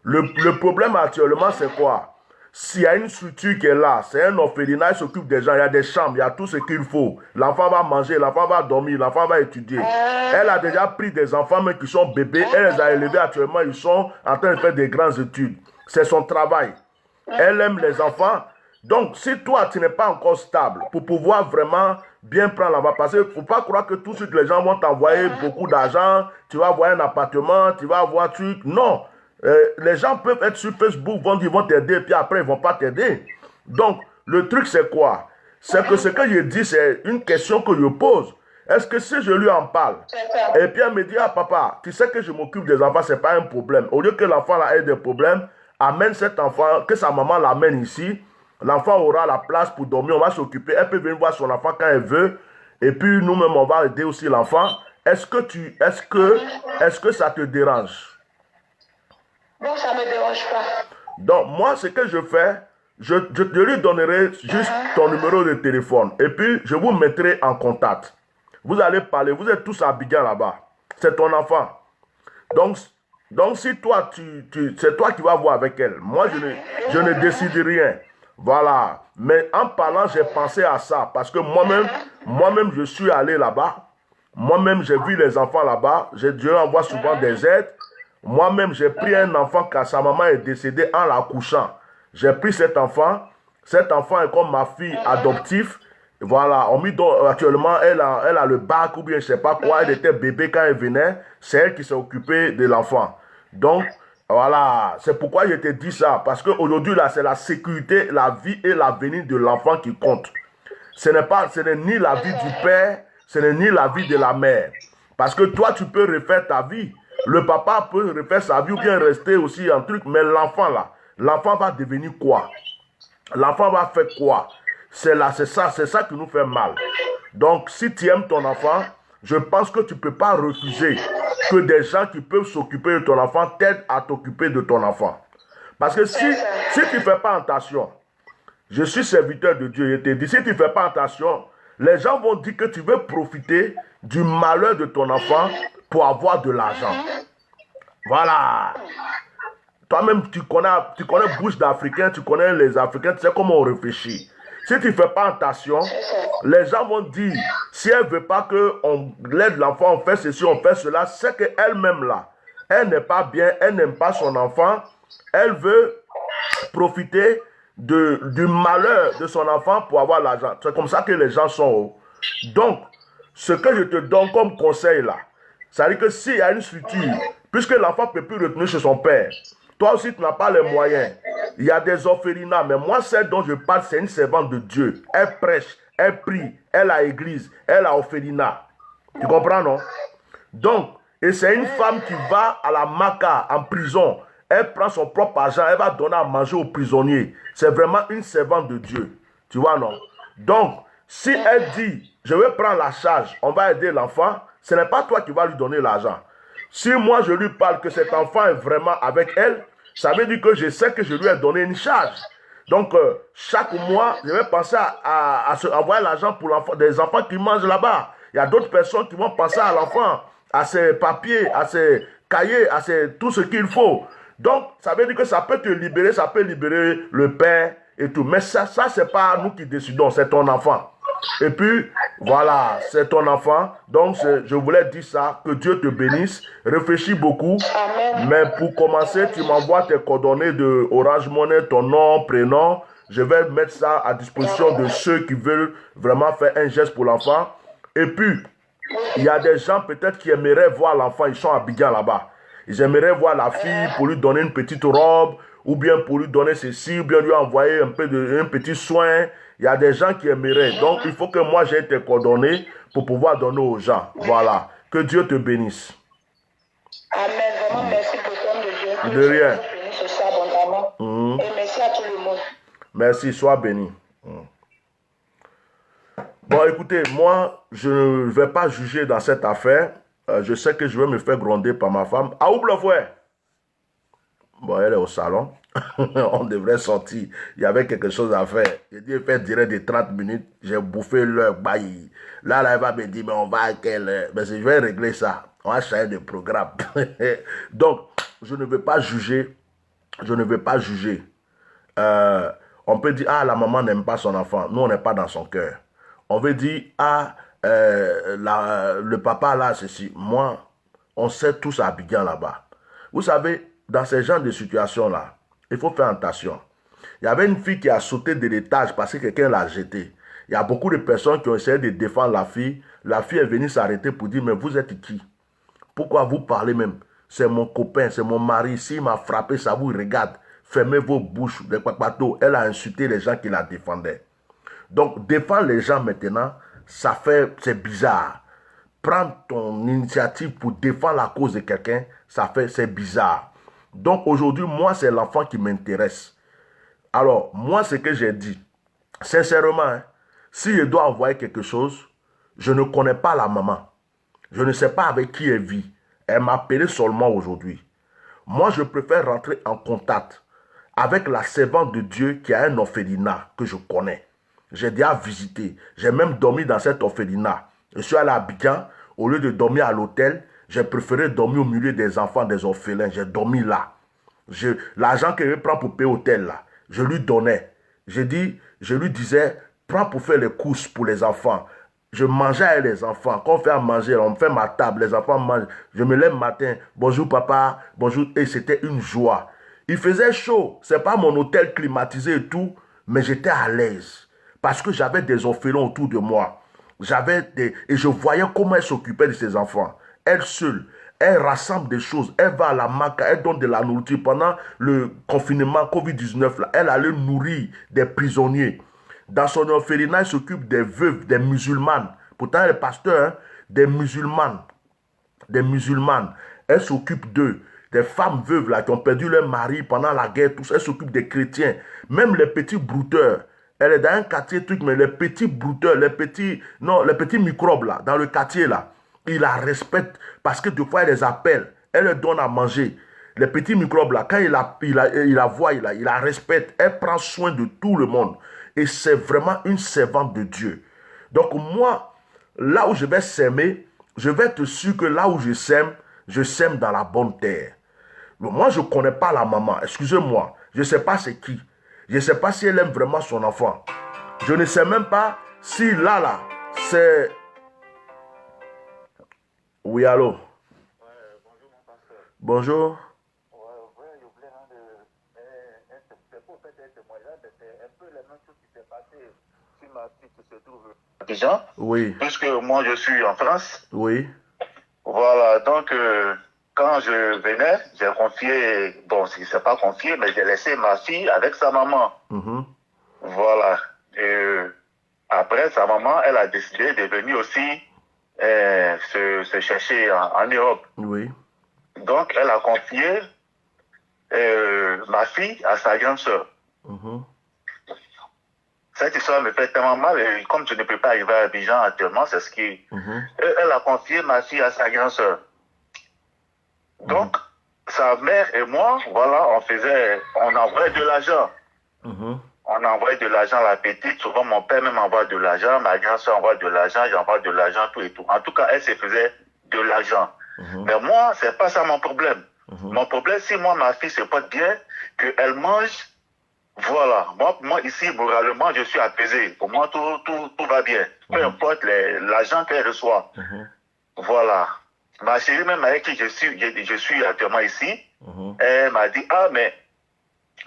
Le problème actuellement, c'est quoi? S'il y a une structure qui est là, c'est un orphelinat, il s'occupe des gens, il y a des chambres, il y a tout ce qu'il faut. L'enfant va manger, l'enfant va dormir, l'enfant va étudier. Elle a déjà pris des enfants mais qui sont bébés, elle les a élevés actuellement, ils sont en train de faire des grandes études. C'est son travail. Elle aime les enfants. Donc, si toi, tu n'es pas encore stable pour pouvoir vraiment bien prendre l'enfant, parce qu'il ne faut pas croire que tout de suite les gens vont t'envoyer beaucoup d'argent, tu vas avoir un appartement, tu vas avoir un truc. Non. Les gens peuvent être sur Facebook, vont dire, ils vont t'aider, puis après, ils ne vont pas t'aider. Donc, le truc, c'est quoi? C'est que ce que je dis, c'est une question que je pose. Est-ce que si je lui en parle, et puis elle me dit, ah papa, tu sais que je m'occupe des enfants, ce n'est pas un problème. Au lieu que l'enfant ait des problèmes, amène cet enfant, que sa maman l'amène ici, l'enfant aura la place pour dormir, on va s'occuper, elle peut venir voir son enfant quand elle veut, et puis nous-mêmes, on va aider aussi l'enfant. Est-ce que ça te dérange?
Bon, ça ne me dérange pas.
Donc, moi, ce que je fais, je lui donnerai juste ton numéro de téléphone, et puis je vous mettrai en contact. Vous allez parler, vous êtes tous à Abidjan là-bas. C'est ton enfant. Donc si toi, c'est toi qui vas voir avec elle. Moi, je ne décide rien. Voilà. Mais en parlant, j'ai pensé à ça. Parce que moi-même, je suis allé là-bas. Moi-même, j'ai vu les enfants là-bas. Je leur envoie souvent des aides. Moi-même, j'ai pris un enfant car sa maman est décédée en l'accouchant. J'ai pris cet enfant. Cet enfant est comme ma fille adoptive. Voilà, actuellement, elle a le bac ou bien je ne sais pas quoi. Elle était bébé quand elle venait. C'est elle qui s'est occupée de l'enfant. Donc, voilà, c'est pourquoi je te dis ça. Parce qu'aujourd'hui, là, c'est la sécurité, la vie et l'avenir de l'enfant qui compte. Ce n'est ni la vie du père, ce n'est ni la vie de la mère. Parce que toi, tu peux refaire ta vie. Le papa peut refaire sa vie ou bien rester aussi un truc. Mais l'enfant, là, l'enfant va devenir quoi? L'enfant va faire quoi? C'est ça qui nous fait mal. Donc, si tu aimes ton enfant, je pense que tu ne peux pas refuser que des gens qui peuvent s'occuper de ton enfant t'aident à t'occuper de ton enfant. Parce que si tu ne fais pas attention, je suis serviteur de Dieu, je te dis, si tu ne fais pas attention, les gens vont dire que tu veux profiter du malheur de ton enfant pour avoir de l'argent. Voilà. Toi-même, tu connais bouche d'Africain, tu connais les Africains, tu sais comment on réfléchit. Si tu ne fais pas attention, les gens vont dire, si elle ne veut pas qu'on l'aide l'enfant, on fait ceci, on fait cela, c'est qu'elle-même là, elle n'est pas bien, elle n'aime pas son enfant, elle veut profiter du malheur de son enfant pour avoir l'argent. C'est comme ça que les gens sont. Donc, ce que je te donne comme conseil là, ça veut dire que s'il y a une structure, puisque l'enfant ne peut plus retourner chez son père, toi aussi tu n'as pas les moyens. Il y a des orphelinats, mais moi, celle dont je parle, c'est une servante de Dieu. Elle prêche, elle prie, elle a église, elle a orphelinat. Tu comprends, non? Donc, et c'est une femme qui va à la Maka, en prison. Elle prend son propre argent, elle va donner à manger aux prisonniers. C'est vraiment une servante de Dieu. Tu vois, non? Donc, si elle dit, je vais prendre la charge, on va aider l'enfant, ce n'est pas toi qui vas lui donner l'argent. Si moi, je lui parle que cet enfant est vraiment avec elle, ça veut dire que je sais que je lui ai donné une charge. Donc, chaque mois, je vais penser à envoyer l'argent pour des enfants qui mangent là-bas. Il y a d'autres personnes qui vont penser à l'enfant, à ses papiers, à ses cahiers, à tout ce qu'il faut. Donc, ça veut dire que ça peut te libérer, ça peut libérer le père et tout. Mais ça c'est pas nous qui décidons, c'est ton enfant. Et puis, voilà, c'est ton enfant. Donc, je voulais dire ça, que Dieu te bénisse. Réfléchis beaucoup. Amen. Mais pour commencer, tu m'envoies tes coordonnées de Orange Money, ton nom, prénom. Je vais mettre ça à disposition de ceux qui veulent vraiment faire un geste pour l'enfant. Et puis, il y a des gens peut-être qui aimeraient voir l'enfant. Ils sont à Abidjan là-bas. Ils aimeraient voir la fille pour lui donner une petite robe, ou bien pour lui donner ceci, ou bien lui envoyer un petit soin. Il y a des gens qui aimeraient. Donc, il faut que moi, j'ai tes coordonnées pour pouvoir donner aux gens. Voilà. Que Dieu te bénisse.
Amen. Vraiment, merci pour ton de Dieu. Que
de rien.
Dieu te bénisse aussi abondamment. Et merci à tout le monde.
Merci. Sois béni. Bon, écoutez, moi, je ne vais pas juger dans cette affaire. Je sais que je vais me faire gronder par ma femme. Ah, où le frère? Bon, elle est au salon. On devrait sortir. Il y avait quelque chose à faire. J'ai dit, faire direct de 30 minutes. J'ai bouffé l'heure. Là, elle va me dire, mais on va à quelle heure? Mais je vais régler ça. On va changer de programme. Donc, je ne veux pas juger. Je ne veux pas juger. On peut dire, ah, la maman n'aime pas son enfant. Nous, on n'est pas dans son cœur. On veut dire, ah, le papa là, ceci. Moi, on sait tous à Abidjan là-bas. Vous savez, dans ces genres de situations-là, il faut faire attention. Il y avait une fille qui a sauté de l'étage parce que quelqu'un l'a jetée. Il y a beaucoup de personnes qui ont essayé de défendre la fille. La fille est venue s'arrêter pour dire, mais vous êtes qui? Pourquoi vous parlez même? C'est mon copain, c'est mon mari. S'il m'a frappé, ça vous regarde. Fermez vos bouches. Elle a insulté les gens qui la défendaient. Donc, défendre les gens maintenant, c'est bizarre. Prendre ton initiative pour défendre la cause de quelqu'un, c'est bizarre. Donc, aujourd'hui, moi, c'est l'enfant qui m'intéresse. Alors, moi, ce que j'ai dit, sincèrement, hein, si je dois envoyer quelque chose, je ne connais pas la maman. Je ne sais pas avec qui elle vit. Elle m'a appelé seulement aujourd'hui. Moi, je préfère rentrer en contact avec la servante de Dieu qui a un orphelinat que je connais. J'ai déjà visité. J'ai même dormi dans cet orphelinat. Je suis allé à Abidjan. Au lieu de dormir à l'hôtel, j'ai préféré dormir au milieu des enfants, des orphelins. J'ai dormi là. L'argent que je prends pour payer l'hôtel, là, je lui donnais. Je lui disais, prends pour faire les courses pour les enfants. Je mangeais avec les enfants. Quand on fait à manger, on fait ma table, les enfants mangent. Je me lève le matin. Bonjour papa, bonjour. Et c'était une joie. Il faisait chaud. Ce n'est pas mon hôtel climatisé et tout, mais j'étais à l'aise. Parce que j'avais des orphelins autour de moi. Et je voyais comment elle s'occupait de ses enfants. Elle seule, elle rassemble des choses. Elle va à la marque, elle donne de la nourriture. Pendant le confinement Covid-19, là, elle allait nourrir des prisonniers. Dans son orphelinat, elle s'occupe des veuves, des musulmanes. Pourtant, elle est pasteur, hein, des musulmanes. Des musulmanes. Elle s'occupe d'eux. Des femmes veuves là, qui ont perdu leur mari pendant la guerre. Tout ça, elle s'occupe des chrétiens. Même les petits brouteurs. Elle est dans un quartier truc, mais les petits brouteurs, les petits microbes là, dans le quartier là, il la respecte parce que des fois, elle les appelle. Elle leur donne à manger. Les petits microbes là, quand il la voit, il la respecte. Elle prend soin de tout le monde. Et c'est vraiment une servante de Dieu. Donc moi, là où je vais s'aimer, je vais être sûr que là où je sème dans la bonne terre. Moi, je ne connais pas la maman. Excusez-moi. Je ne sais pas c'est qui. Je ne sais pas si elle aime vraiment son enfant. Je ne sais même pas si là, c'est... Oui, allô?
Bonjour mon pasteur.
Bonjour.
Je voulais rendre c'est pour faire un témoignage, c'est un peu la même chose qui s'est passée sur ma fille qui se trouve à Abidjan.
Oui.
Puisque moi je suis en France.
Oui.
Voilà, donc quand je venais, j'ai confié, bon, si c'est pas confié, mais j'ai laissé ma fille avec sa maman. Voilà. Et après, sa maman, elle a décidé de venir aussi se chercher en Europe.
Oui.
Donc, elle a confié ma fille à sa grande sœur. Cette histoire me fait tellement mal, et comme je ne peux pas arriver à Abidjan actuellement, c'est ce qui... Elle a confié ma fille à sa grande sœur. Donc, sa mère et moi, voilà, on envoyait de l'argent. On envoyait de l'argent à la petite. Souvent, mon père même envoie de l'argent, ma grande sœur envoie de l'argent, j'envoie de l'argent, tout et tout. En tout cas, elle se faisait de l'argent. Mais moi, c'est pas ça mon problème. Mon problème, si moi, ma fille se porte bien, qu'elle mange, voilà. Moi, ici, moralement, je suis apaisé. Pour moi, tout va bien. Peu importe l'argent qu'elle reçoit. Voilà. Ma chérie, même avec qui je suis actuellement ici, elle m'a dit, ah, mais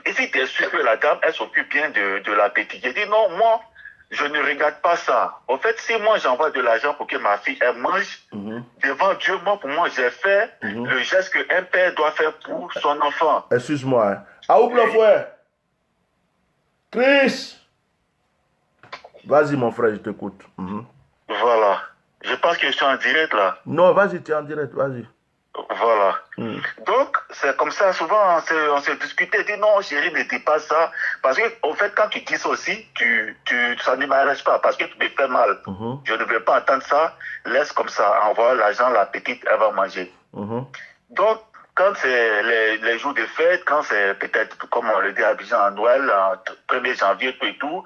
ici, tu es sûr que la dame, elle s'occupe bien de la petite. J'ai dit, non, moi, je ne regarde pas ça. En fait, si moi, j'envoie de l'argent pour que ma fille, elle mange, devant Dieu, pour moi, j'ai fait le geste qu'un père doit faire pour son enfant.
Excuse-moi. Hein. Ah, ouvre le frère. Chris. Vas-y, mon frère, je t'écoute.
Voilà. Je pense que je suis en direct, là.
Non, vas-y, tu es en direct, vas-y.
Voilà. Donc, c'est comme ça, souvent, on se discutait, dit non, chérie, ne dis pas ça. Parce que, en fait, quand tu dis ça aussi, ça ne m'arrête pas, parce que tu me fais mal. Je ne veux pas entendre ça. Laisse comme ça, envoie l'argent, la petite, elle va manger. Donc, quand c'est les jours de fête, quand c'est peut-être, comme on le dit à Abidjan, en Noël, en 1er janvier, tout et tout,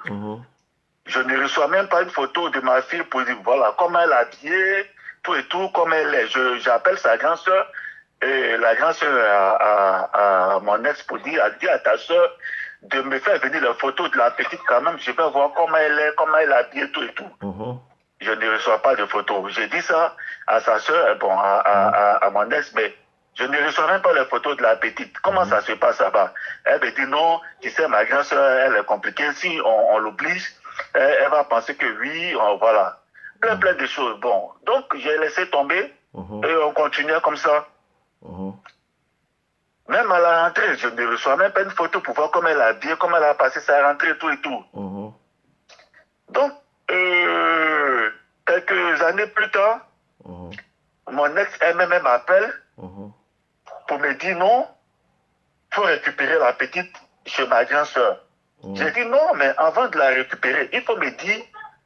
je ne reçois même pas une photo de ma fille pour dire, voilà, comment elle est habillée, tout et tout, comme elle est. J'appelle sa grande soeur, et la grande soeur à mon ex pour dire, a dit à ta soeur de me faire venir la photo de la petite quand même, je vais voir comment elle est, comment elle est habillée, tout et tout. Je ne reçois pas de photo. J'ai dit ça à sa soeur, bon, à mon ex, mais Je ne reçois même pas les photos de la petite. Comment ça se passe là-bas? Elle me dit non, tu sais, ma grande soeur, elle est compliquée. Si on l'oblige, elle va penser que oui, voilà. Plein de choses. Bon, donc j'ai laissé tomber et on continuait comme ça. Même à la rentrée, je ne reçois même pas une photo pour voir comment elle a habillé, comment elle a passé sa rentrée, tout et tout. Donc, quelques années plus tard, mon ex elle-même m'appelle pour me dire non, il faut récupérer la petite chez ma grande soeur. J'ai dit non, mais avant de la récupérer, il faut me dire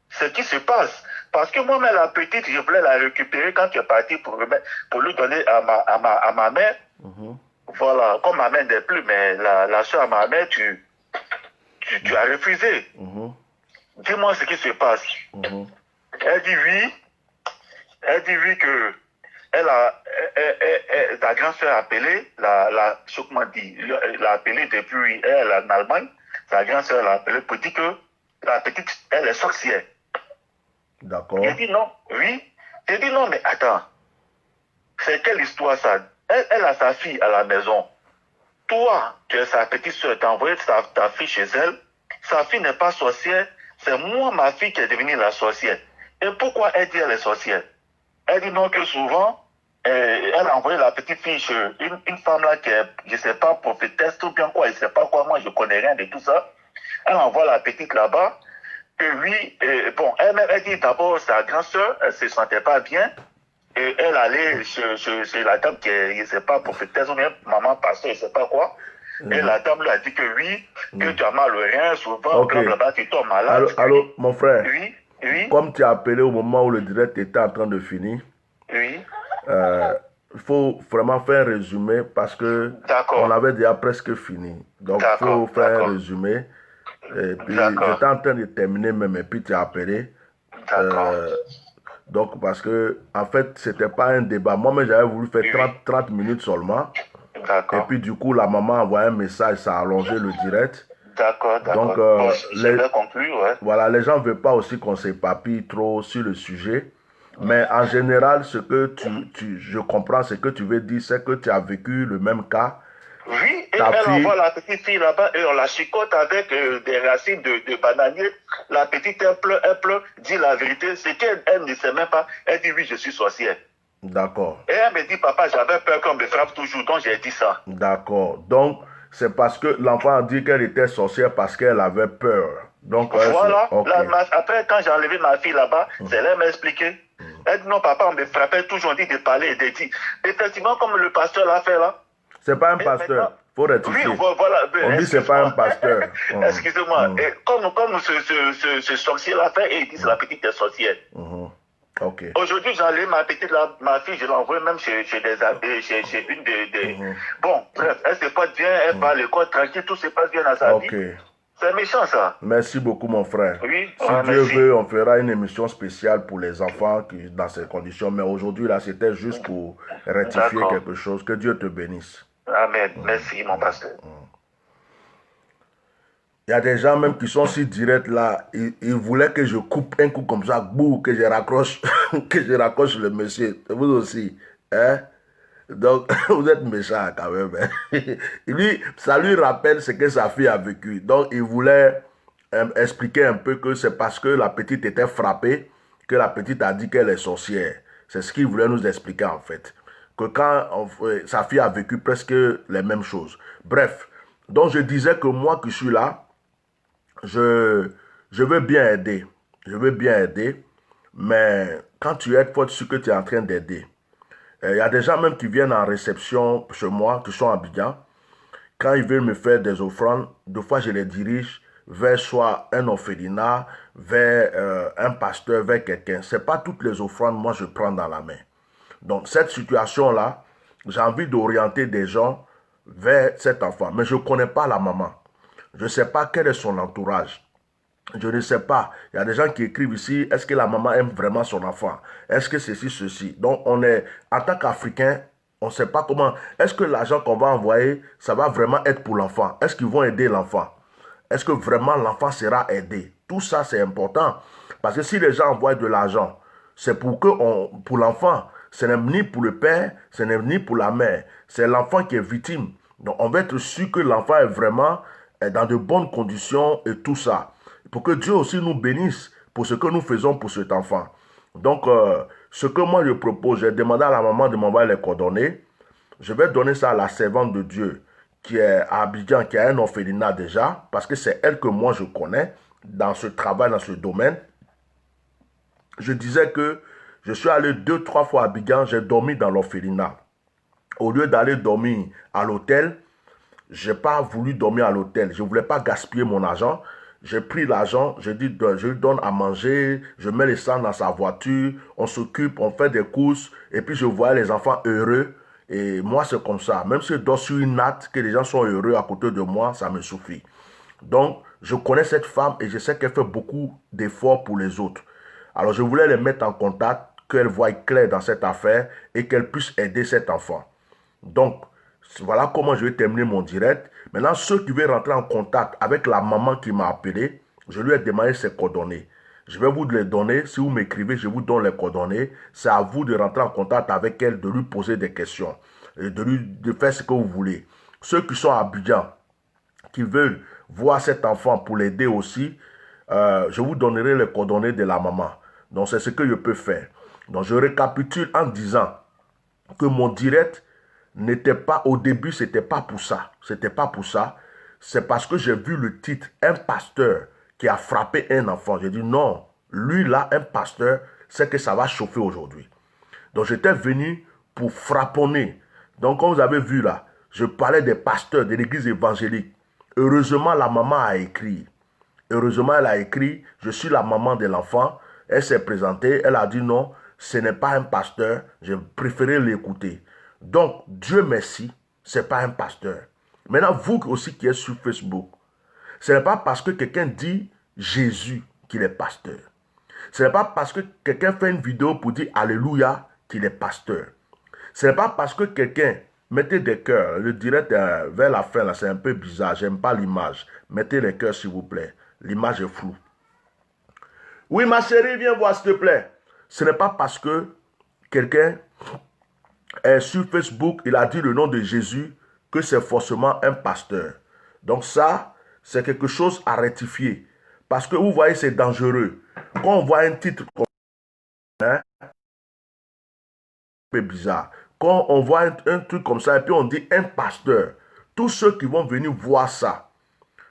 ce qui se passe. Parce que moi-même, la petite, je voulais la récupérer quand tu es parti pour lui donner à ma mère. Voilà, comme ma mère n'est plus, mais la soeur à ma mère, tu as refusé. Dis-moi ce qui se passe. Elle dit oui. Elle dit oui que ta grande soeur a appelé, l'a appelé depuis elle en Allemagne. Sa grande soeur l'a appelé pour dire que la petite, elle est sorcière.
D'accord.
J'ai dit non, oui. J'ai dit non, mais attends. C'est quelle histoire ça? Elle a sa fille à la maison. Toi, tu es sa petite soeur, tu as envoyé ta fille chez elle. Sa fille n'est pas sorcière. C'est moi, ma fille, qui est devenue la sorcière. Et pourquoi elle dit elle est sorcière? Elle dit non, que souvent, elle a envoyé la petite fille chez une femme là qui est, je ne sais pas, prophétesse ou bien quoi, je ne sais pas quoi, moi je ne connais rien de tout ça. Elle envoie la petite là-bas. Que oui, bon, elle dit d'abord sa grande soeur, elle ne se sentait pas bien. Et elle allait chez la dame qui est, je ne sais pas, prophétesse ou bien maman pasteur, je ne sais pas quoi. Et la dame lui a dit que oui, que tu as mal au rein, souvent, là-bas, tu tombes malade.
Allô, mon frère.
Oui, oui.
Comme tu as appelé au moment où le direct était en train de finir,
oui.
Il faut vraiment faire un résumé parce que on avait déjà presque fini. Donc, il faut faire un résumé. Et puis, j'étais en train de terminer même, et puis tu as appelé. Donc, parce que, en fait, c'était pas un débat. Moi-même, j'avais voulu faire 30 minutes seulement. Et puis, du coup, la maman a envoyé un message, ça a allongé le direct.
D'accord.
Donc,
bon, conclu, ouais.
Voilà, les gens ne veulent pas aussi qu'on s'épapille trop sur le sujet. Mais en général, ce que je comprends, ce que tu veux dire, c'est que tu as vécu le même cas.
Oui, et elle envoie la petite fille là-bas et on la chicote avec des racines de bananier. La petite, elle pleure, dit la vérité. C'est qu'elle ne sait même pas. Elle dit oui, je suis sorcière.
D'accord.
Et elle me dit, papa, j'avais peur qu'on me frappe toujours, donc j'ai dit ça.
D'accord. Donc, c'est parce que l'enfant a dit qu'elle était sorcière parce qu'elle avait peur. Donc,
voilà. Après, quand j'ai enlevé ma fille là-bas, c'est elle m'a expliqué. Elle dit non, papa, on me frappait toujours, on dit de parler et de dire. Effectivement, comme le pasteur l'a fait là.
C'est pas un pasteur. Il faut rectifier.
Oui, voilà.
On dit c'est pas un pasteur.
Excusez-moi. Comme ce sorcier l'a fait, et il dit c'est la petite sorcière.
Okay.
Aujourd'hui, j'enlève ma petite, ma fille, je l'envoie même chez une des... Bon, bref, elle se passe bien, elle va à l'école tranquille, tout se passe bien dans sa vie. C'est méchant, ça.
Merci beaucoup, mon frère.
Oui,
si Dieu veut, on fera une émission spéciale pour les enfants qui, dans ces conditions. Mais aujourd'hui, là, c'était juste pour rectifier quelque chose. Que Dieu te bénisse.
Amen. Merci, mon pasteur.
Il y a des gens même qui sont si directs là. Ils voulaient que je coupe un coup comme ça, bouh, que je raccroche, que je raccroche le monsieur. Vous aussi. Hein? Donc, vous êtes méchant quand même. Hein? Lui, ça lui rappelle ce que sa fille a vécu. Donc, il voulait expliquer un peu que c'est parce que la petite était frappée que la petite a dit qu'elle est sorcière. C'est ce qu'il voulait nous expliquer en fait. Que quand sa fille a vécu presque les mêmes choses. Bref, donc je disais que moi qui suis là, je veux bien aider. Je veux bien aider. Mais quand tu aides, il faut être sûr que tu es en train d'aider. Il y a des gens même qui viennent en réception chez moi, qui sont à Abidjan. Quand ils veulent me faire des offrandes, deux fois je les dirige vers soit un orphelinat, vers un pasteur, vers quelqu'un. Ce n'est pas toutes les offrandes, moi je prends dans la main. Donc cette situation-là, j'ai envie d'orienter des gens vers cet enfant. Mais je ne connais pas la maman. Je ne sais pas quel est son entourage. Je ne sais pas. Il y a des gens qui écrivent ici, est-ce que la maman aime vraiment son enfant? Est-ce que ceci? Donc, on est, en tant qu'Africain, on ne sait pas comment. Est-ce que l'argent qu'on va envoyer, ça va vraiment être pour l'enfant? Est-ce qu'ils vont aider l'enfant? Est-ce que vraiment l'enfant sera aidé? Tout ça, c'est important. Parce que si les gens envoient de l'argent, c'est pour l'enfant. Ce n'est ni pour le père, ce n'est ni pour la mère. C'est l'enfant qui est victime. Donc, on va être sûr que l'enfant est vraiment dans de bonnes conditions et tout ça. Pour que Dieu aussi nous bénisse pour ce que nous faisons pour cet enfant. Donc, ce que moi je propose, j'ai demandé à la maman de m'envoyer les coordonnées. Je vais donner ça à la servante de Dieu qui est à Abidjan, qui a un orphelinat déjà, parce que c'est elle que moi je connais dans ce travail, dans ce domaine. Je disais que je suis allé 2-3 fois à Abidjan, j'ai dormi dans l'orphelinat. Au lieu d'aller dormir à l'hôtel, je n'ai pas voulu dormir à l'hôtel. Je ne voulais pas gaspiller mon argent. J'ai pris l'argent, je dis, je lui donne à manger, je mets les sang dans sa voiture, on s'occupe, on fait des courses, et puis je vois les enfants heureux. Et moi, c'est comme ça. Même si je dors sur une natte, que les gens sont heureux à côté de moi, ça me suffit. Donc, je connais cette femme et je sais qu'elle fait beaucoup d'efforts pour les autres. Alors, je voulais les mettre en contact, qu'elle voie clair dans cette affaire et qu'elle puisse aider cet enfant. Donc, voilà comment je vais terminer mon direct. Maintenant, ceux qui veulent rentrer en contact avec la maman qui m'a appelé, je lui ai demandé ses coordonnées. Je vais vous les donner. Si vous m'écrivez, je vous donne les coordonnées. C'est à vous de rentrer en contact avec elle, de lui poser des questions, et de faire ce que vous voulez. Ceux qui sont à Abidjan, qui veulent voir cet enfant pour l'aider aussi, je vous donnerai les coordonnées de la maman. Donc, c'est ce que je peux faire. Donc, je récapitule en disant que mon direct n'était pas, au début, c'était pas pour ça. C'était pas pour ça. C'est parce que j'ai vu le titre, un pasteur qui a frappé un enfant. J'ai dit non, lui là, un pasteur, c'est que ça va chauffer aujourd'hui. Donc j'étais venu pour frapponner. Donc comme vous avez vu là, je parlais des pasteurs de l'église évangélique. Heureusement, la maman a écrit. Heureusement, elle a écrit, je suis la maman de l'enfant. Elle s'est présentée, elle a dit non, ce n'est pas un pasteur, j'ai préféré l'écouter. Donc, Dieu merci, ce n'est pas un pasteur. Maintenant, vous aussi qui êtes sur Facebook, ce n'est pas parce que quelqu'un dit Jésus qu'il est pasteur. Ce n'est pas parce que quelqu'un fait une vidéo pour dire Alléluia qu'il est pasteur. Ce n'est pas parce que quelqu'un, mettez des cœurs, le direct vers la fin, là, c'est un peu bizarre, j'aime pas l'image. Mettez les cœurs s'il vous plaît, l'image est floue. Oui ma chérie, viens voir s'il te plaît. Ce n'est pas parce que quelqu'un est sur Facebook, il a dit le nom de Jésus, que c'est forcément un pasteur. Donc ça, c'est quelque chose à rectifier. Parce que vous voyez, c'est dangereux. Quand on voit un titre comme ça, un peu bizarre. Quand on voit un truc comme ça et puis on dit un pasteur, tous ceux qui vont venir voir ça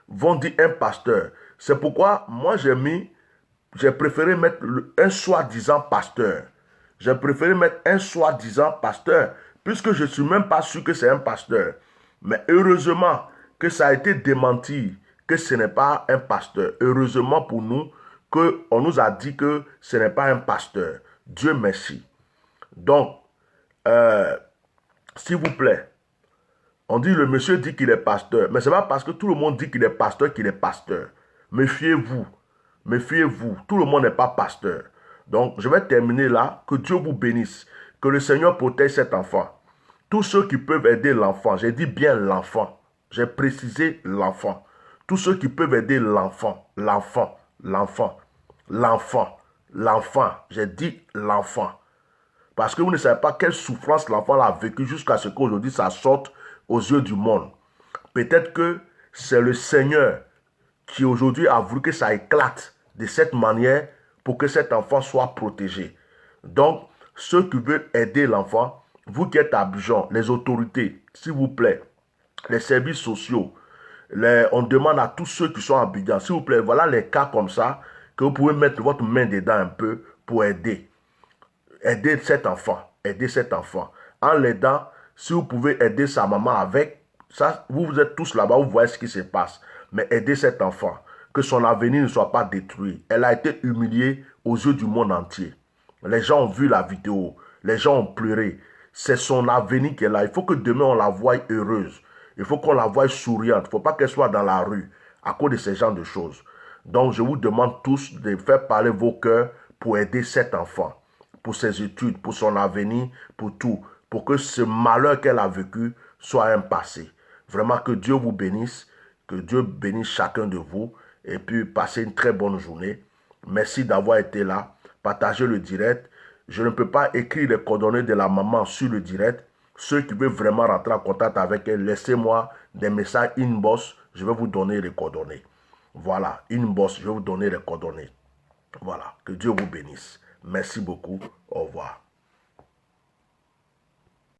vont dire un pasteur. C'est pourquoi moi j'ai préféré mettre un soi-disant pasteur. J'ai préféré mettre un soi-disant pasteur, puisque je ne suis même pas sûr que c'est un pasteur. Mais heureusement que ça a été démenti, que ce n'est pas un pasteur. Heureusement pour nous, qu'on nous a dit que ce n'est pas un pasteur. Dieu merci. Donc, s'il vous plaît, on dit le monsieur dit qu'il est pasteur, mais ce n'est pas parce que tout le monde dit qu'il est pasteur qu'il est pasteur. Méfiez-vous, méfiez-vous, tout le monde n'est pas pasteur. Donc, je vais terminer là. Que Dieu vous bénisse. Que le Seigneur protège cet enfant. Tous ceux qui peuvent aider l'enfant, j'ai dit bien l'enfant. J'ai précisé l'enfant. Tous ceux qui peuvent aider l'enfant, j'ai dit l'enfant. Parce que vous ne savez pas quelle souffrance l'enfant a vécu jusqu'à ce qu'aujourd'hui ça sorte aux yeux du monde. Peut-être que c'est le Seigneur qui aujourd'hui a voulu que ça éclate de cette manière pour que cet enfant soit protégé. Donc, ceux qui veulent aider l'enfant, vous qui êtes à Abidjan, les autorités, s'il vous plaît, les services sociaux, on demande à tous ceux qui sont à Abidjan, s'il vous plaît, voilà les cas comme ça, que vous pouvez mettre votre main dedans un peu pour aider. Aider cet enfant, En l'aidant, si vous pouvez aider sa maman avec, ça, vous êtes tous là-bas, vous voyez ce qui se passe. Mais aider cet enfant, que son avenir ne soit pas détruit. Elle a été humiliée aux yeux du monde entier. Les gens ont vu la vidéo, les gens ont pleuré. C'est son avenir qu'elle a. Il faut que demain on la voie heureuse. Il faut qu'on la voie souriante. Il ne faut pas qu'elle soit dans la rue à cause de ce genre de choses. Donc je vous demande tous de faire parler vos cœurs pour aider cet enfant, pour ses études, pour son avenir, pour tout. Pour que ce malheur qu'elle a vécu soit un passé. Vraiment que Dieu vous bénisse. Que Dieu bénisse chacun de vous. Et puis passez une très bonne journée. Merci d'avoir été là. Partagez le direct. Je ne peux pas écrire les coordonnées de la maman sur le direct. Ceux qui veulent vraiment rentrer en contact avec elle, laissez-moi des messages inbox. Je vais vous donner les coordonnées. Voilà, inbox, je vais vous donner les coordonnées. Voilà, que Dieu vous bénisse. Merci beaucoup. Au revoir.